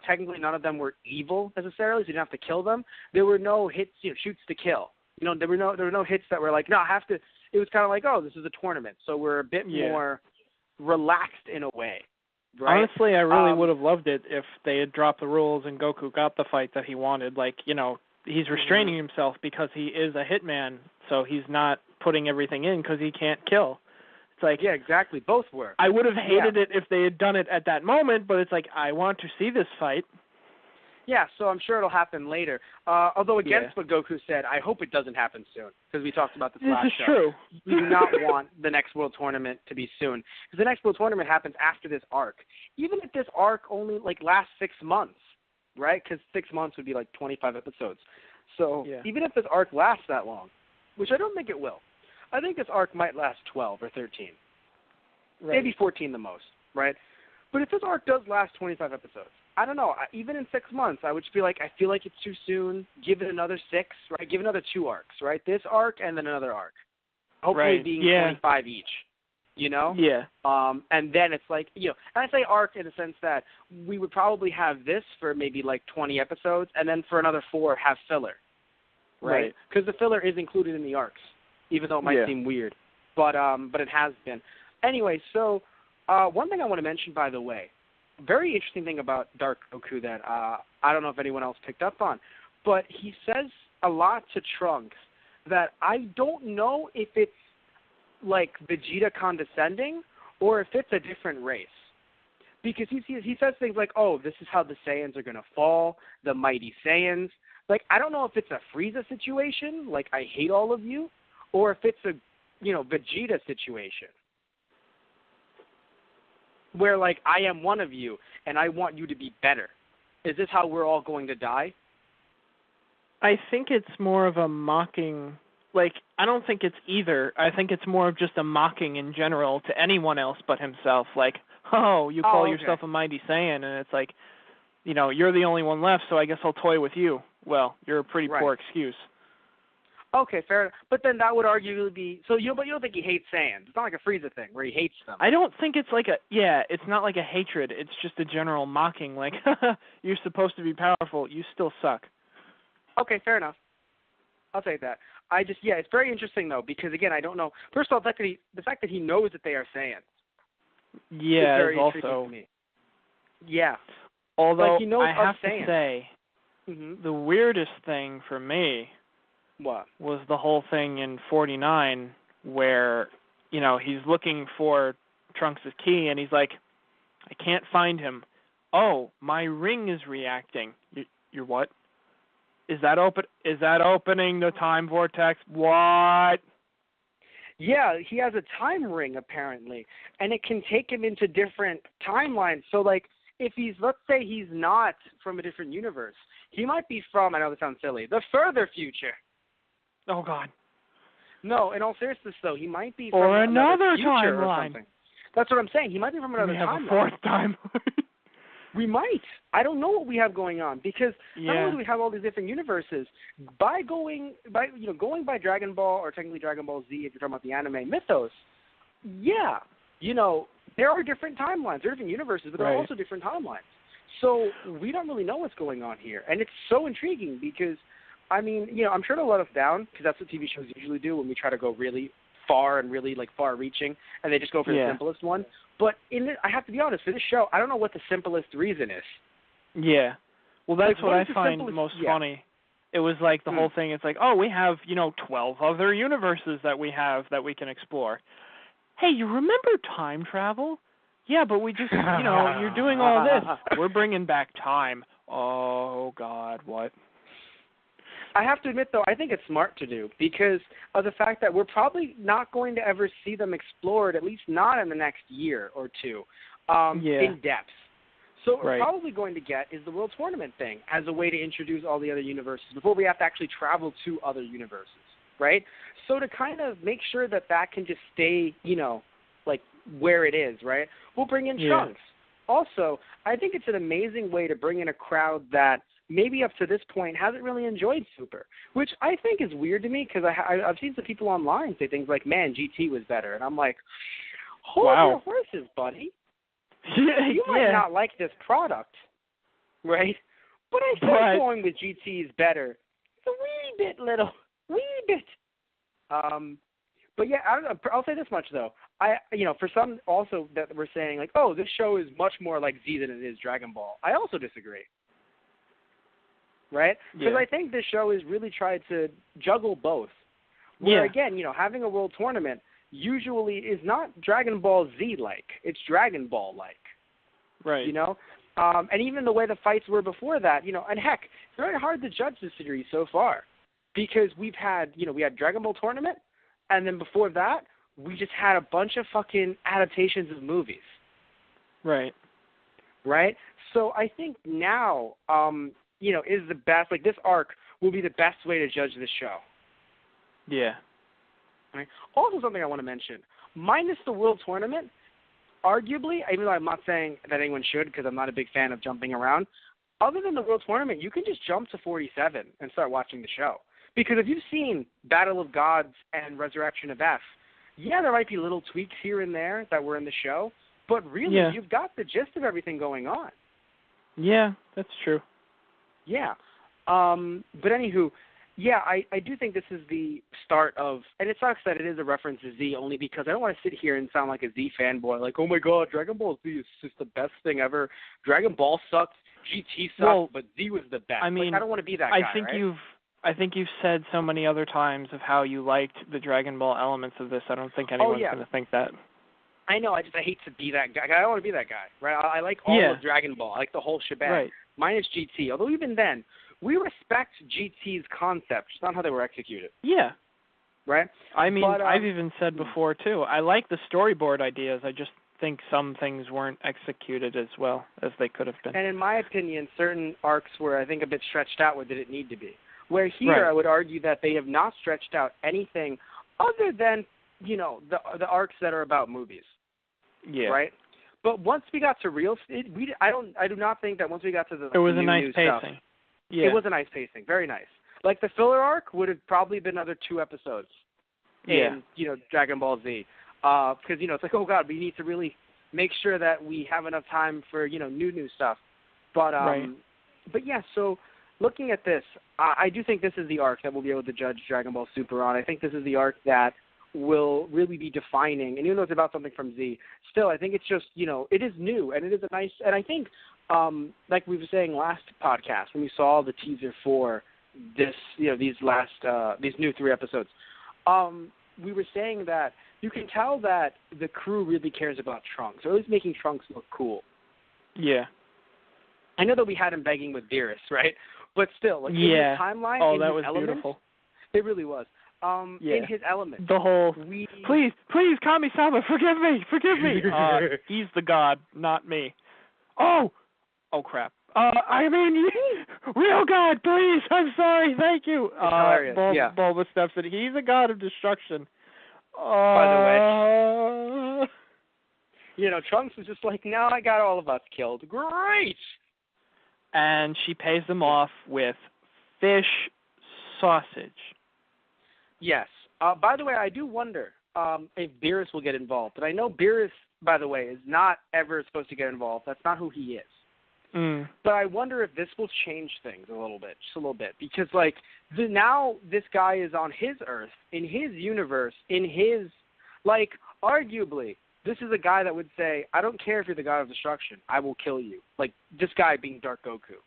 technically none of them were evil necessarily, so you didn't have to kill them, there were no hits, shoots to kill. You know, there were no hits that were like, no, I have to. It was kind of like, oh, this is a tournament, so we're a bit more relaxed in a way. Right? Honestly, I really would have loved it if they had dropped the rules and Goku got the fight that he wanted. Like, you know, he's restraining himself because he is a hitman, so he's not putting everything in because he can't kill. It's like, yeah, exactly. Both were. I would have hated it if they had done it at that moment, but it's like, I want to see this fight. Yeah, so I'm sure it'll happen later. Although against what Goku said, I hope it doesn't happen soon because we talked about this last show. This is true. We do not want the next World Tournament to be soon because the next World Tournament happens after this arc. Even if this arc only lasts 6 months, right? Because 6 months would be like 25 episodes. So even if this arc lasts that long, which I don't think it will, I think this arc might last 12 or 13, maybe 14 the most, right? But if this arc does last 25 episodes, I don't know. Even in 6 months, I would just be like, I feel like it's too soon. Give it another 6, right? Give it another 2 arcs, right? This arc and then another arc. Hopefully being 25 each, you know? Yeah. And then it's like, and I say arc in the sense that we would probably have this for maybe like 20 episodes and then for another 4 have filler, right? Because the filler is included in the arcs, even though it might seem weird. But it has been. Anyway, so one thing I want to mention, by the way, very interesting thing about Dark Goku that I don't know if anyone else picked up on, but he says a lot to Trunks that I don't know if it's like Vegeta condescending or if it's a different race. Because he says things like, oh, this is how the Saiyans are going to fall, the mighty Saiyans. Like, I don't know if it's a Frieza situation, like I hate all of you, or if it's a, Vegeta situation. Where, like, I am one of you, and I want you to be better. Is this how we're all going to die? I think it's more of a mocking. Like, I don't think it's either. I think it's more of just a mocking in general to anyone else but himself. Like, oh, you call yourself a mighty Saiyan, and it's like, you're the only one left, so I guess I'll toy with you. Well, you're a pretty poor excuse. Okay, fair enough. But then that would arguably be but you don't think he hates Saiyans. It's not like a Frieza thing where he hates them. I don't think it's like it's not like a hatred. It's just a general mocking, like, you're supposed to be powerful. You still suck. Okay, fair enough. I'll take that. It's very interesting, though, because, again, I don't know. First of all, the fact that he knows that they are Saiyans. Yeah, is very also. intriguing to me. Yeah. Although, like, he knows I have to Saiyans. say, the weirdest thing for me was the whole thing in 49 where, he's looking for Trunks' key, and he's like, I can't find him. Oh, my ring is reacting. You're what? Is that opening the time vortex? What? Yeah, he has a time ring, apparently, and it can take him into different timelines. So, like, if let's say he's not from a different universe, he might be from, I know this sounds silly, the further future. Oh, God. No, in all seriousness, though, he might be from or another timeline. Or something. That's what I'm saying. He might be from another timeline. We have a fourth timeline. We might. I don't know what we have going on because not only do we have all these different universes, by going by Dragon Ball, or technically Dragon Ball Z, if you're talking about the anime mythos, there are different timelines. There are different universes, but there are also different timelines. So we don't really know what's going on here. And it's so intriguing because, I mean, I'm sure it'll let us down because that's what TV shows usually do when we try to go really far and really, far-reaching, and they just go for the simplest one. But I have to be honest, for this show, I don't know what the simplest reason is. Yeah. Well, that's what I find most funny. It was like the whole thing, it's like, oh, we have, 12 other universes that we have that we can explore. Hey, you remember time travel? Yeah, but we just, you're doing all this. We're bringing back time. Oh, God, what? I have to admit, though, I think it's smart to do because of the fact that we're probably not going to ever see them explored, at least not in the next year or two, in depth. So what we're probably going to get is the World Tournament thing as a way to introduce all the other universes before we have to actually travel to other universes, right? So to kind of make sure that can just stay, where it is, right, we'll bring in Trunks. Also, I think it's an amazing way to bring in a crowd that maybe up to this point hasn't really enjoyed Super, which I think is weird to me because I've seen some people online say things like, man, GT was better. And I'm like, hold your horses, buddy. You might not like this product, right? But I think going with GT is better. It's a wee bit. But yeah, I don't know. I'll say this much though. For some also that we're saying like, oh, this show is much more like Z than it is Dragon Ball. I also disagree. Right? Because I think this show has really tried to juggle both. Where again, having a world tournament usually is not Dragon Ball Z-like. It's Dragon Ball-like. Right. And even the way the fights were before that, and heck, it's very hard to judge the series so far because we've had, we had Dragon Ball Tournament, and then before that, we just had a bunch of fucking adaptations of movies. Right. Right? So I think now, is the best, this arc will be the best way to judge this show. Yeah. Right? Also, something I want to mention, minus the World Tournament, arguably, even though I'm not saying that anyone should because I'm not a big fan of jumping around, other than the World Tournament, you can just jump to 47 and start watching the show. Because if you've seen Battle of Gods and Resurrection of F, there might be little tweaks here and there that were in the show, but really, you've got the gist of everything going on. Yeah, that's true. Yeah. But anywho, I do think this is the start of, and it sucks that it is a reference to Z only because I don't want to sit here and sound like a Z fanboy, like, oh my God, Dragon Ball Z is just the best thing ever. Dragon Ball sucked, GT sucked, but Z was the best. I mean, I don't want to be that guy, I think you've said so many other times of how you liked the Dragon Ball elements of this. I don't think anyone's going to think that. I know. I hate to be that guy. I don't want to be that guy, right? I like all of Dragon Ball. I like the whole shebang. Right. Minus GT. Although even then, we respect GT's concept, just not how they were executed. Yeah. Right? I mean, I've even said before, too, I like the storyboard ideas. I just think some things weren't executed as well as they could have been. And in my opinion, certain arcs were, I think, a bit stretched out where they didn't need to be. Where here, I would argue that they have not stretched out anything other than, the arcs that are about movies. Yeah. Right? But once we got to I do not think that once we got to it was a nice pacing. Stuff, yeah. It was a nice pacing, very nice. Like the filler arc would have probably been another 2 episodes in Dragon Ball Z, because it's like, oh God, we need to really make sure that we have enough time for new stuff. But but yeah, so looking at this, I do think this is the arc that we'll be able to judge Dragon Ball Super on. I think this is the arc that will really be defining, and even though it's about something from Z, still I think it's just, it is new, and it is a nice, and I think, like we were saying last podcast, when we saw the teaser for this, these new 3 episodes, we were saying that you can tell that the crew really cares about Trunks, or at least making Trunks look cool. Yeah. I know that we had him begging with Beerus, right? But still, in his timeline, in that his was elements, beautiful. It really was. In his element. The whole, please, Kami-sama, forgive me. He's the god, not me. Oh crap. I mean, real god, please, I'm sorry, thank you. Bulba steps in. He's a god of destruction. By the way, Trunks was just like, no, I got all of us killed. Great! And she pays them off with fish sausage. Yes. By the way, I do wonder if Beerus will get involved. But I know Beerus, by the way, is not ever supposed to get involved. That's not who he is. But I wonder if this will change things a little bit, just a little bit, because like now this guy is on his Earth, in his universe, in his like arguably this is a guy that would say, I don't care if you're the god of destruction, I will kill you. Like this guy being Dark Goku.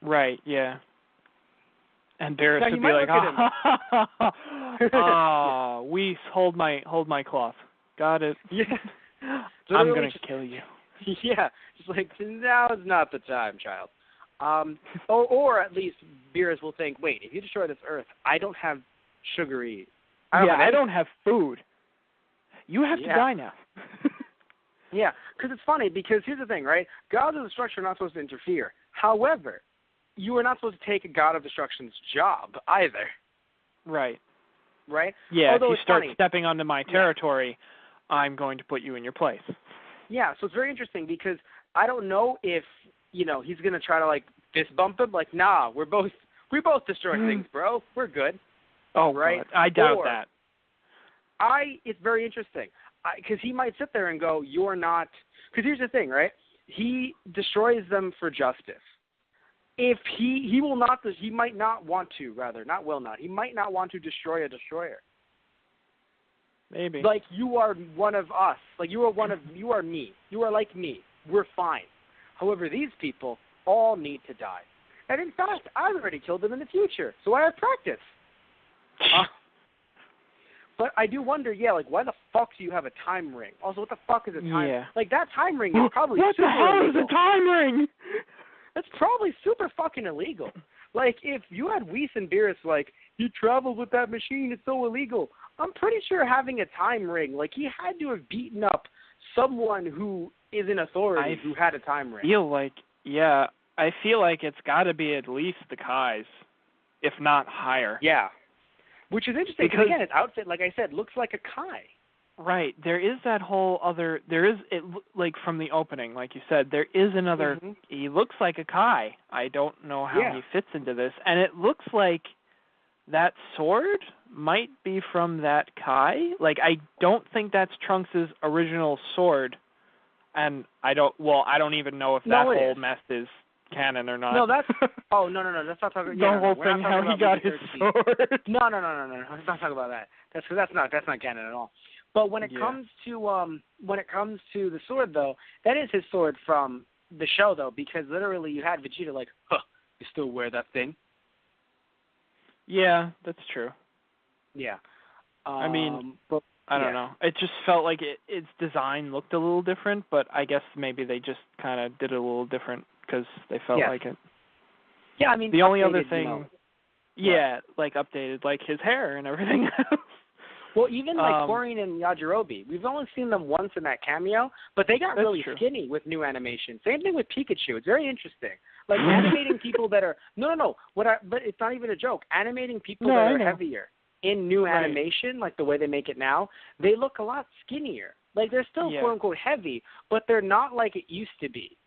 Right. Yeah. And Beerus would be like, Whis, hold my cloth. Got it. Yeah. I'm gonna kill you. Yeah, it's like now is not the time, child. Or at least Beerus will think, wait, if you destroy this Earth, I don't have sugary. I don't have food. You have to die now. Yeah, because it's funny, because here's the thing, right? Gods of destruction are not supposed to interfere. However, you are not supposed to take a god of destruction's job either. Right. Right? Yeah, although if you start stepping onto my territory, I'm going to put you in your place. Yeah, so it's very interesting because I don't know if, he's going to try to, like, fist bump him. Like, nah, we both destroy things, bro. We're good. Oh, right? God. I doubt that. It's very interesting because he might sit there and go, you're not – because here's the thing, right? He destroys them for justice. If he will not – he might not want to, rather, not will not. He might not want to destroy a destroyer. Maybe. Like, you are one of us. Like, you are me. You are like me. We're fine. However, these people all need to die. And in fact, I've already killed them in the future, so I have practice. But I do wonder, like, why the fuck do you have a time ring? Also, what the fuck is a time ring? Like, that time ring is probably what super illegal. What the hell is a time ring? That's probably super fucking illegal. Like, if you had Whis and Beerus, like, you traveled with that machine, it's so illegal. I'm pretty sure having a time ring, like, he had to have beaten up someone who is in authority who had a time ring. I feel like it's got to be at least the Kais, if not higher. Yeah. Which is interesting because, again, his outfit, like I said, looks like a Kai. Right. There is that whole other, like from the opening, like you said, there is another, he looks like a Kai. I don't know how he fits into this. And it looks like that sword might be from that Kai. Like, I don't think that's Trunks' original sword. And I don't even know if that whole mess is canon or not. No, that's, no, that's not talking about the whole thing, how he got his sword. No, let's not talk about that. That's not canon at all. But when it comes to the sword, though, that is his sword from the show, though, because literally you had Vegeta like, you still wear that thing? Yeah, that's true. Yeah. I mean, I don't know. It just felt like its design looked a little different, but I guess maybe they just kind of did it a little different because they felt like it. Yeah, I mean, the only other thing, like updated, like his hair and everything else. Well, even like Korin and Yajirobe, we've only seen them once in that cameo, but they got really skinny with new animation. Same thing with Pikachu. It's very interesting. Like animating people that are but it's not even a joke. Animating people that are heavier in new animation, like the way they make it now, they look a lot skinnier. Like they're still quote unquote heavy, but they're not like it used to be.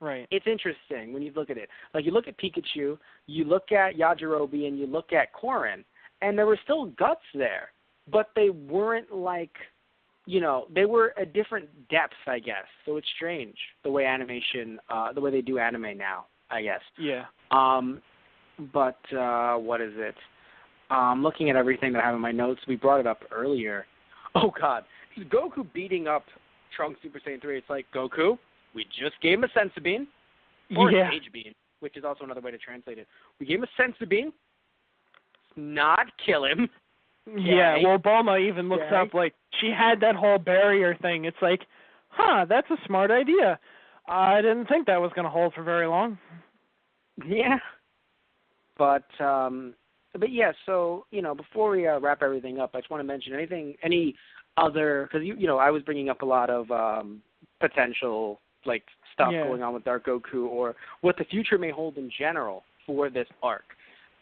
Right. It's interesting when you look at it. Like you look at Pikachu, you look at Yajirobe, and you look at Korin, and there were still guts there. But they weren't like, they were a different depth, I guess. So it's strange the way the way they do anime now, I guess. Yeah. But what is it? Looking at everything that I have in my notes, we brought it up earlier. Oh God, Goku beating up Trunks Super Saiyan 3. It's like, Goku, we just gave him a Senzu Bean, or a Sage Bean, which is also another way to translate it. We gave him a Senzu Bean, not kill him. Yeah, well, Bulma even looks up like she had that whole barrier thing. It's like, that's a smart idea. I didn't think that was going to hold for very long. Yeah. But yeah, so, before we wrap everything up, I just want to mention any other, because, I was bringing up a lot of potential, like, stuff going on with Dark Goku or what the future may hold in general for this arc.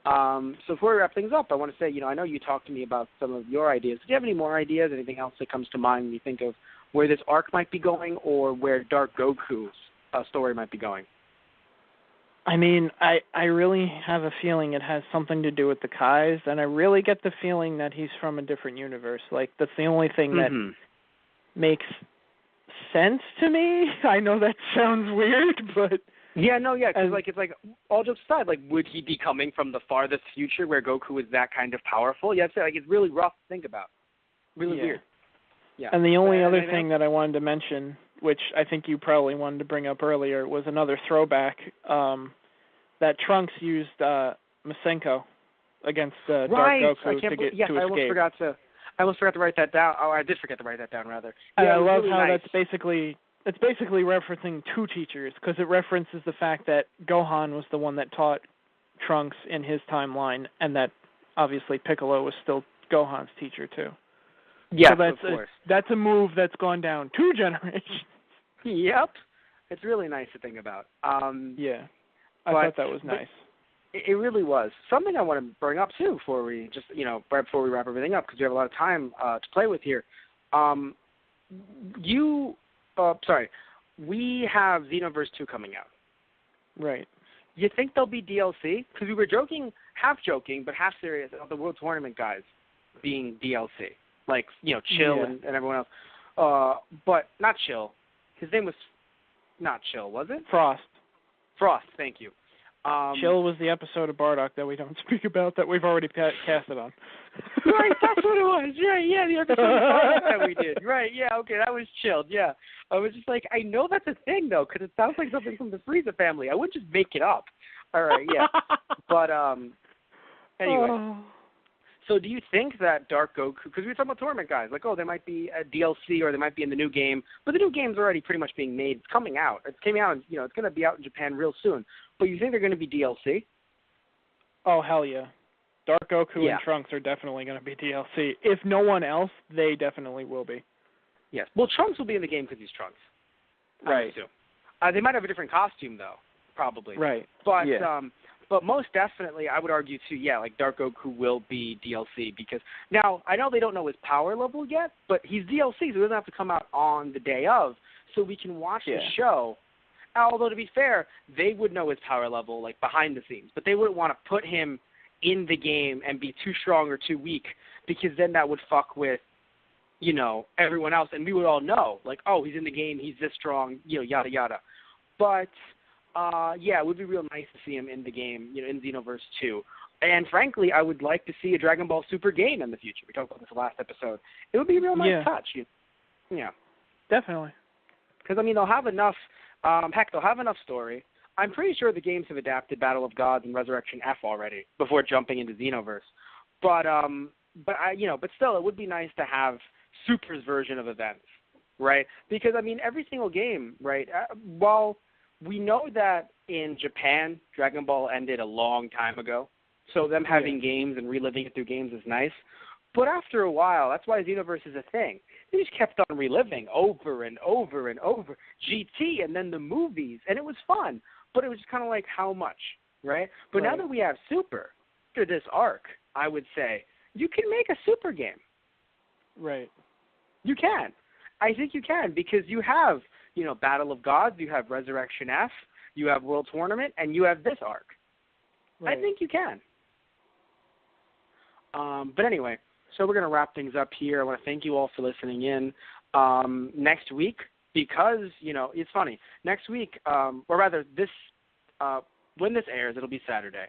So before we wrap things up, I want to say, I know you talked to me about some of your ideas. Do you have any more ideas, anything else that comes to mind when you think of where this arc might be going or where Dark Goku's story might be going? I mean, I really have a feeling it has something to do with the Kais, and I really get the feeling that he's from a different universe. Like, that's the only thing that makes sense to me. I know that sounds weird, but Yeah, no, yeah, because it's like all jokes aside, like would he be coming from the farthest future where Goku is that kind of powerful? Yeah, it's really rough to think about. Really weird. Yeah. And the only other thing that I wanted to mention, which I think you probably wanted to bring up earlier, was another throwback that Trunks used Masenko against Dark Goku to escape. I almost forgot to write that down. Oh, I did forget to write that down, rather. Yeah, I love how that's basically referencing two teachers, because it references the fact that Gohan was the one that taught Trunks in his timeline, and that obviously Piccolo was still Gohan's teacher too. Yeah, so of course. That's a move that's gone down 2 generations. Yep. It's really nice to think about. Yeah. I thought that was nice. It really was. Something I want to bring up, too, before we right before we wrap everything up, because we have a lot of time to play with here. We have Xenoverse 2 coming out. Right. You think there'll be DLC? Because we were half joking, but half serious about the World Tournament guys being DLC. Like, Chill and everyone else. But not Chill. His name was not Chill, was it? Frost, thank you. Chill was the episode of Bardock that we don't speak about that we've already casted on. Right, that's what it was. Right, yeah, the episode of Bardock that we did. Right, yeah, okay, that was Chilled, yeah. I was just like, I know that's a thing, though, because it sounds like something from the Frieza family. I wouldn't just make it up. All right, yeah. But, anyway. Oh. So do you think that Dark Goku, because we were talking about tournament guys, like, there might be a DLC or they might be in the new game, but the new game's already pretty much being made. It's coming out. It's coming out, and, it's going to be out in Japan real soon. But you think they're going to be DLC? Oh, hell yeah. Dark Goku and Trunks are definitely going to be DLC. If no one else, they definitely will be. Yes. Well, Trunks will be in the game because he's Trunks. Right. They might have a different costume, though, probably. Right. But, but most definitely, I would argue, too, like Dark Goku will be DLC because now, I know they don't know his power level yet, but he's DLC, so he doesn't have to come out on the day of, so we can watch the show. Although, to be fair, they would know his power level, like, behind the scenes, but they wouldn't want to put him in the game and be too strong or too weak because then that would fuck with, everyone else, and we would all know, like, oh, he's in the game, he's this strong, yada, yada. But... it would be real nice to see him in the game, in Xenoverse 2. And frankly, I would like to see a Dragon Ball Super game in the future. We talked about this last episode. It would be a real nice touch. Yeah. Definitely. Because, they'll have enough, they'll have enough story. I'm pretty sure the games have adapted Battle of Gods and Resurrection F already before jumping into Xenoverse. But still, it would be nice to have Super's version of events, right? Because, every single game, right, while... We know that in Japan, Dragon Ball ended a long time ago, so them having games and reliving it through games is nice. But after a while, that's why Xenoverse is a thing. They just kept on reliving over and over and over. GT and then the movies, and it was fun. But it was just kind of like, how much, right? But now that we have Super, after this arc, I would say, you can make a Super game. Right. You can. I think you can because you have... Battle of Gods, you have Resurrection F, you have World Tournament, and you have this arc. Right. I think you can. But anyway, so we're going to wrap things up here. I want to thank you all for listening in. Next week, because, it's funny, next week, or rather this, when this airs, it'll be Saturday.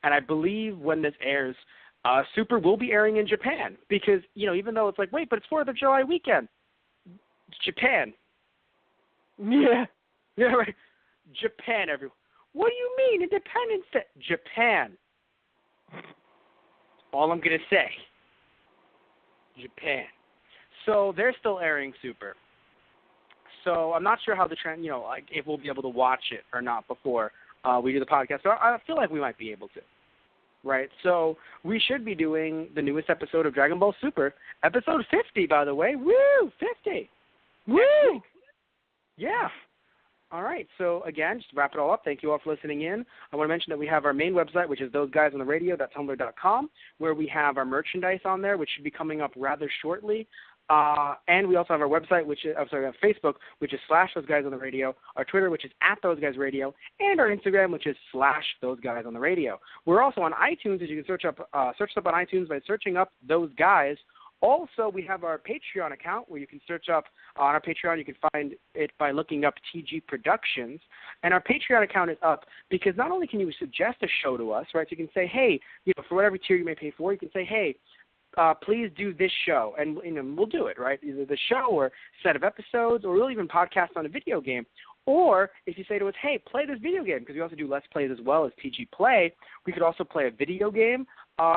And I believe when this airs, Super will be airing in Japan because, even though it's like, wait, but it's 4th of July weekend. Japan. Yeah. Yeah, right. Japan, everyone. What do you mean? Independence Day. Japan. All I'm going to say. Japan. So they're still airing Super. So I'm not sure how the trend, if we'll be able to watch it or not before we do the podcast. So I feel like we might be able to. Right? So we should be doing the newest episode of Dragon Ball Super. Episode 50, by the way. Woo! 50. Woo! Yeah. All right. So, again, just to wrap it all up, thank you all for listening in. I want to mention that we have our main website, which is thoseguysonthe.radio.tumblr.com, where we have our merchandise on there, which should be coming up rather shortly. And we also have our website, our Facebook, which is /ThoseGuysOnTheRadio, our Twitter, which is @ThoseGuysRadio, and our Instagram, which is /ThoseGuysOnTheRadio. We're also on iTunes, as you can search us up on iTunes by searching up Those Guys Also, we have our Patreon account where you can search up on our Patreon. You can find it by looking up TG Productions. And our Patreon account is up because not only can you suggest a show to us, right? So you can say, hey, for whatever tier you may pay for, you can say, hey, please do this show, and we'll do it, right? Either the show or set of episodes, or we'll even podcast on a video game. Or if you say to us, hey, play this video game, because we also do Let's Plays as well as TG Play, we could also play a video game,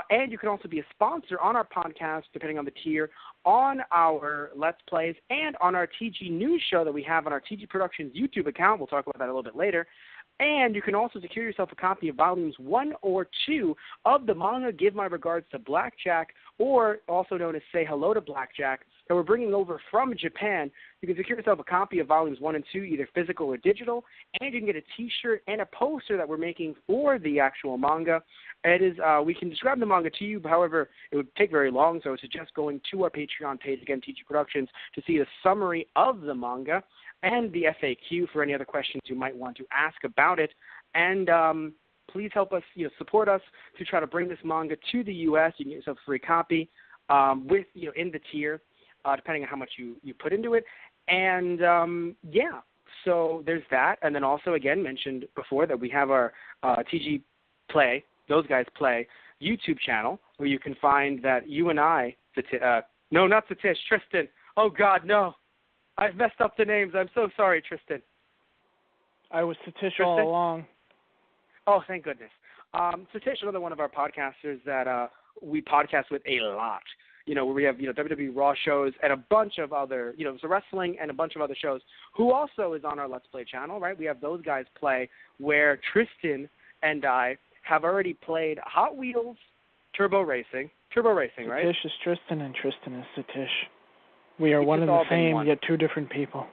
and you can also be a sponsor on our podcast, depending on the tier, on our Let's Plays, and on our TG News show that we have on our TG Productions YouTube account. We'll talk about that a little bit later. And you can also secure yourself a copy of Volumes 1 or 2 of the manga Give My Regards to Blackjack, or also known as Say Hello to Blackjack, that we're bringing over from Japan. You can secure yourself a copy of Volumes 1 and 2, either physical or digital, and you can get a T-shirt and a poster that we're making for the actual manga. It is we can describe the manga to you, however, it would take very long, so I would suggest going to our Patreon page, again, TG Productions, to see the summary of the manga and the FAQ for any other questions you might want to ask about it. And please help us, support us to try to bring this manga to the U.S. You can get yourself a free copy with, in the tier, depending on how much you put into it. And, so there's that. And then also, again, mentioned before that we have our TG Play, Those Guys Play, YouTube channel, where you can find that you and I, no, not Satish, Tristan. Oh, God, no. I've messed up the names. I'm so sorry, Tristan. I was Satish all along. Oh, thank goodness. Satish, another one of our podcasters that we podcast with a lot. Where we have, WWE Raw shows and a bunch of other, so wrestling and a bunch of other shows, who also is on our Let's Play channel, right? We have Those Guys Play, where Tristan and I have already played Hot Wheels Turbo Racing, right? Satish is Tristan and Tristan is Satish. We are one and the same, yet two different people.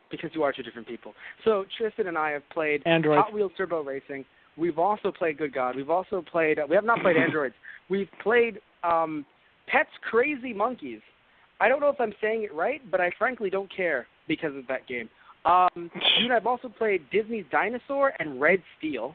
Because you are two different people. So Tristan and I have played Android. Hot Wheels Turbo Racing. We've also played Good God. We've also played, we have not played Androids. We've played Pets Crazy Monkeys. I don't know if I'm saying it right, but I frankly don't care because of that game. You and I have also played Disney's Dinosaur and Red Steel.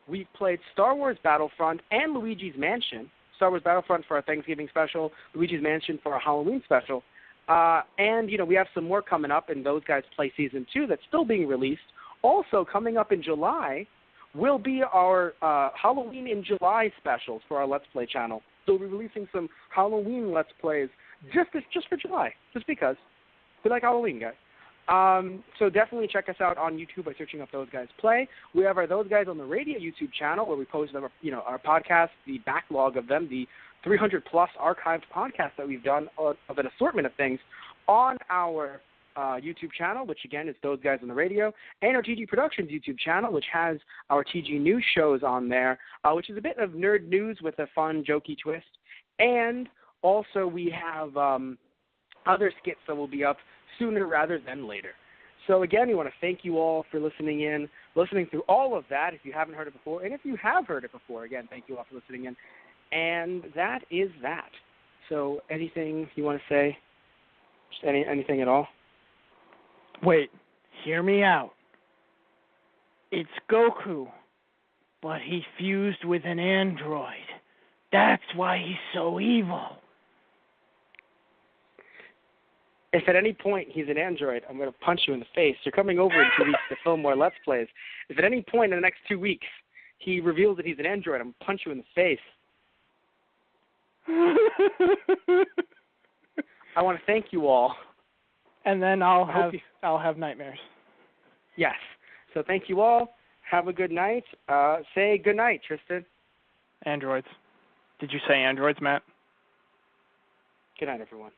We've played Star Wars Battlefront and Luigi's Mansion. Star Wars Battlefront for our Thanksgiving special, Luigi's Mansion for our Halloween special. And, we have some more coming up in Those Guys Play Season 2 that's still being released. Also, coming up in July will be our Halloween in July specials for our Let's Play channel. So we'll be releasing some Halloween Let's Plays just for July, just because. We like Halloween, guys. So definitely check us out on YouTube by searching up Those Guys Play. We have our Those Guys on the Radio YouTube channel where we post them, our podcasts, the backlog of them, the 300-plus archived podcasts that we've done of an assortment of things on our YouTube channel, which, again, is Those Guys on the Radio, and our TG Productions YouTube channel, which has our TG News shows on there, which is a bit of nerd news with a fun, jokey twist. And also we have other skits that will be up sooner rather than later. So, again, we want to thank you all for listening through all of that if you haven't heard it before. And if you have heard it before, again, thank you all for listening in. And that is that. So anything you want to say? Just anything at all? Wait, hear me out. It's Goku, but he fused with an android. That's why he's so evil. If at any point he's an android, I'm going to punch you in the face. You're coming over in 2 weeks to film more Let's Plays. If at any point in the next 2 weeks he reveals that he's an android, I'm going to punch you in the face. I want to thank you all. And then I'll have nightmares. Yes. So thank you all. Have a good night. Say good night, Tristan. Androids. Did you say androids, Matt? Good night, everyone.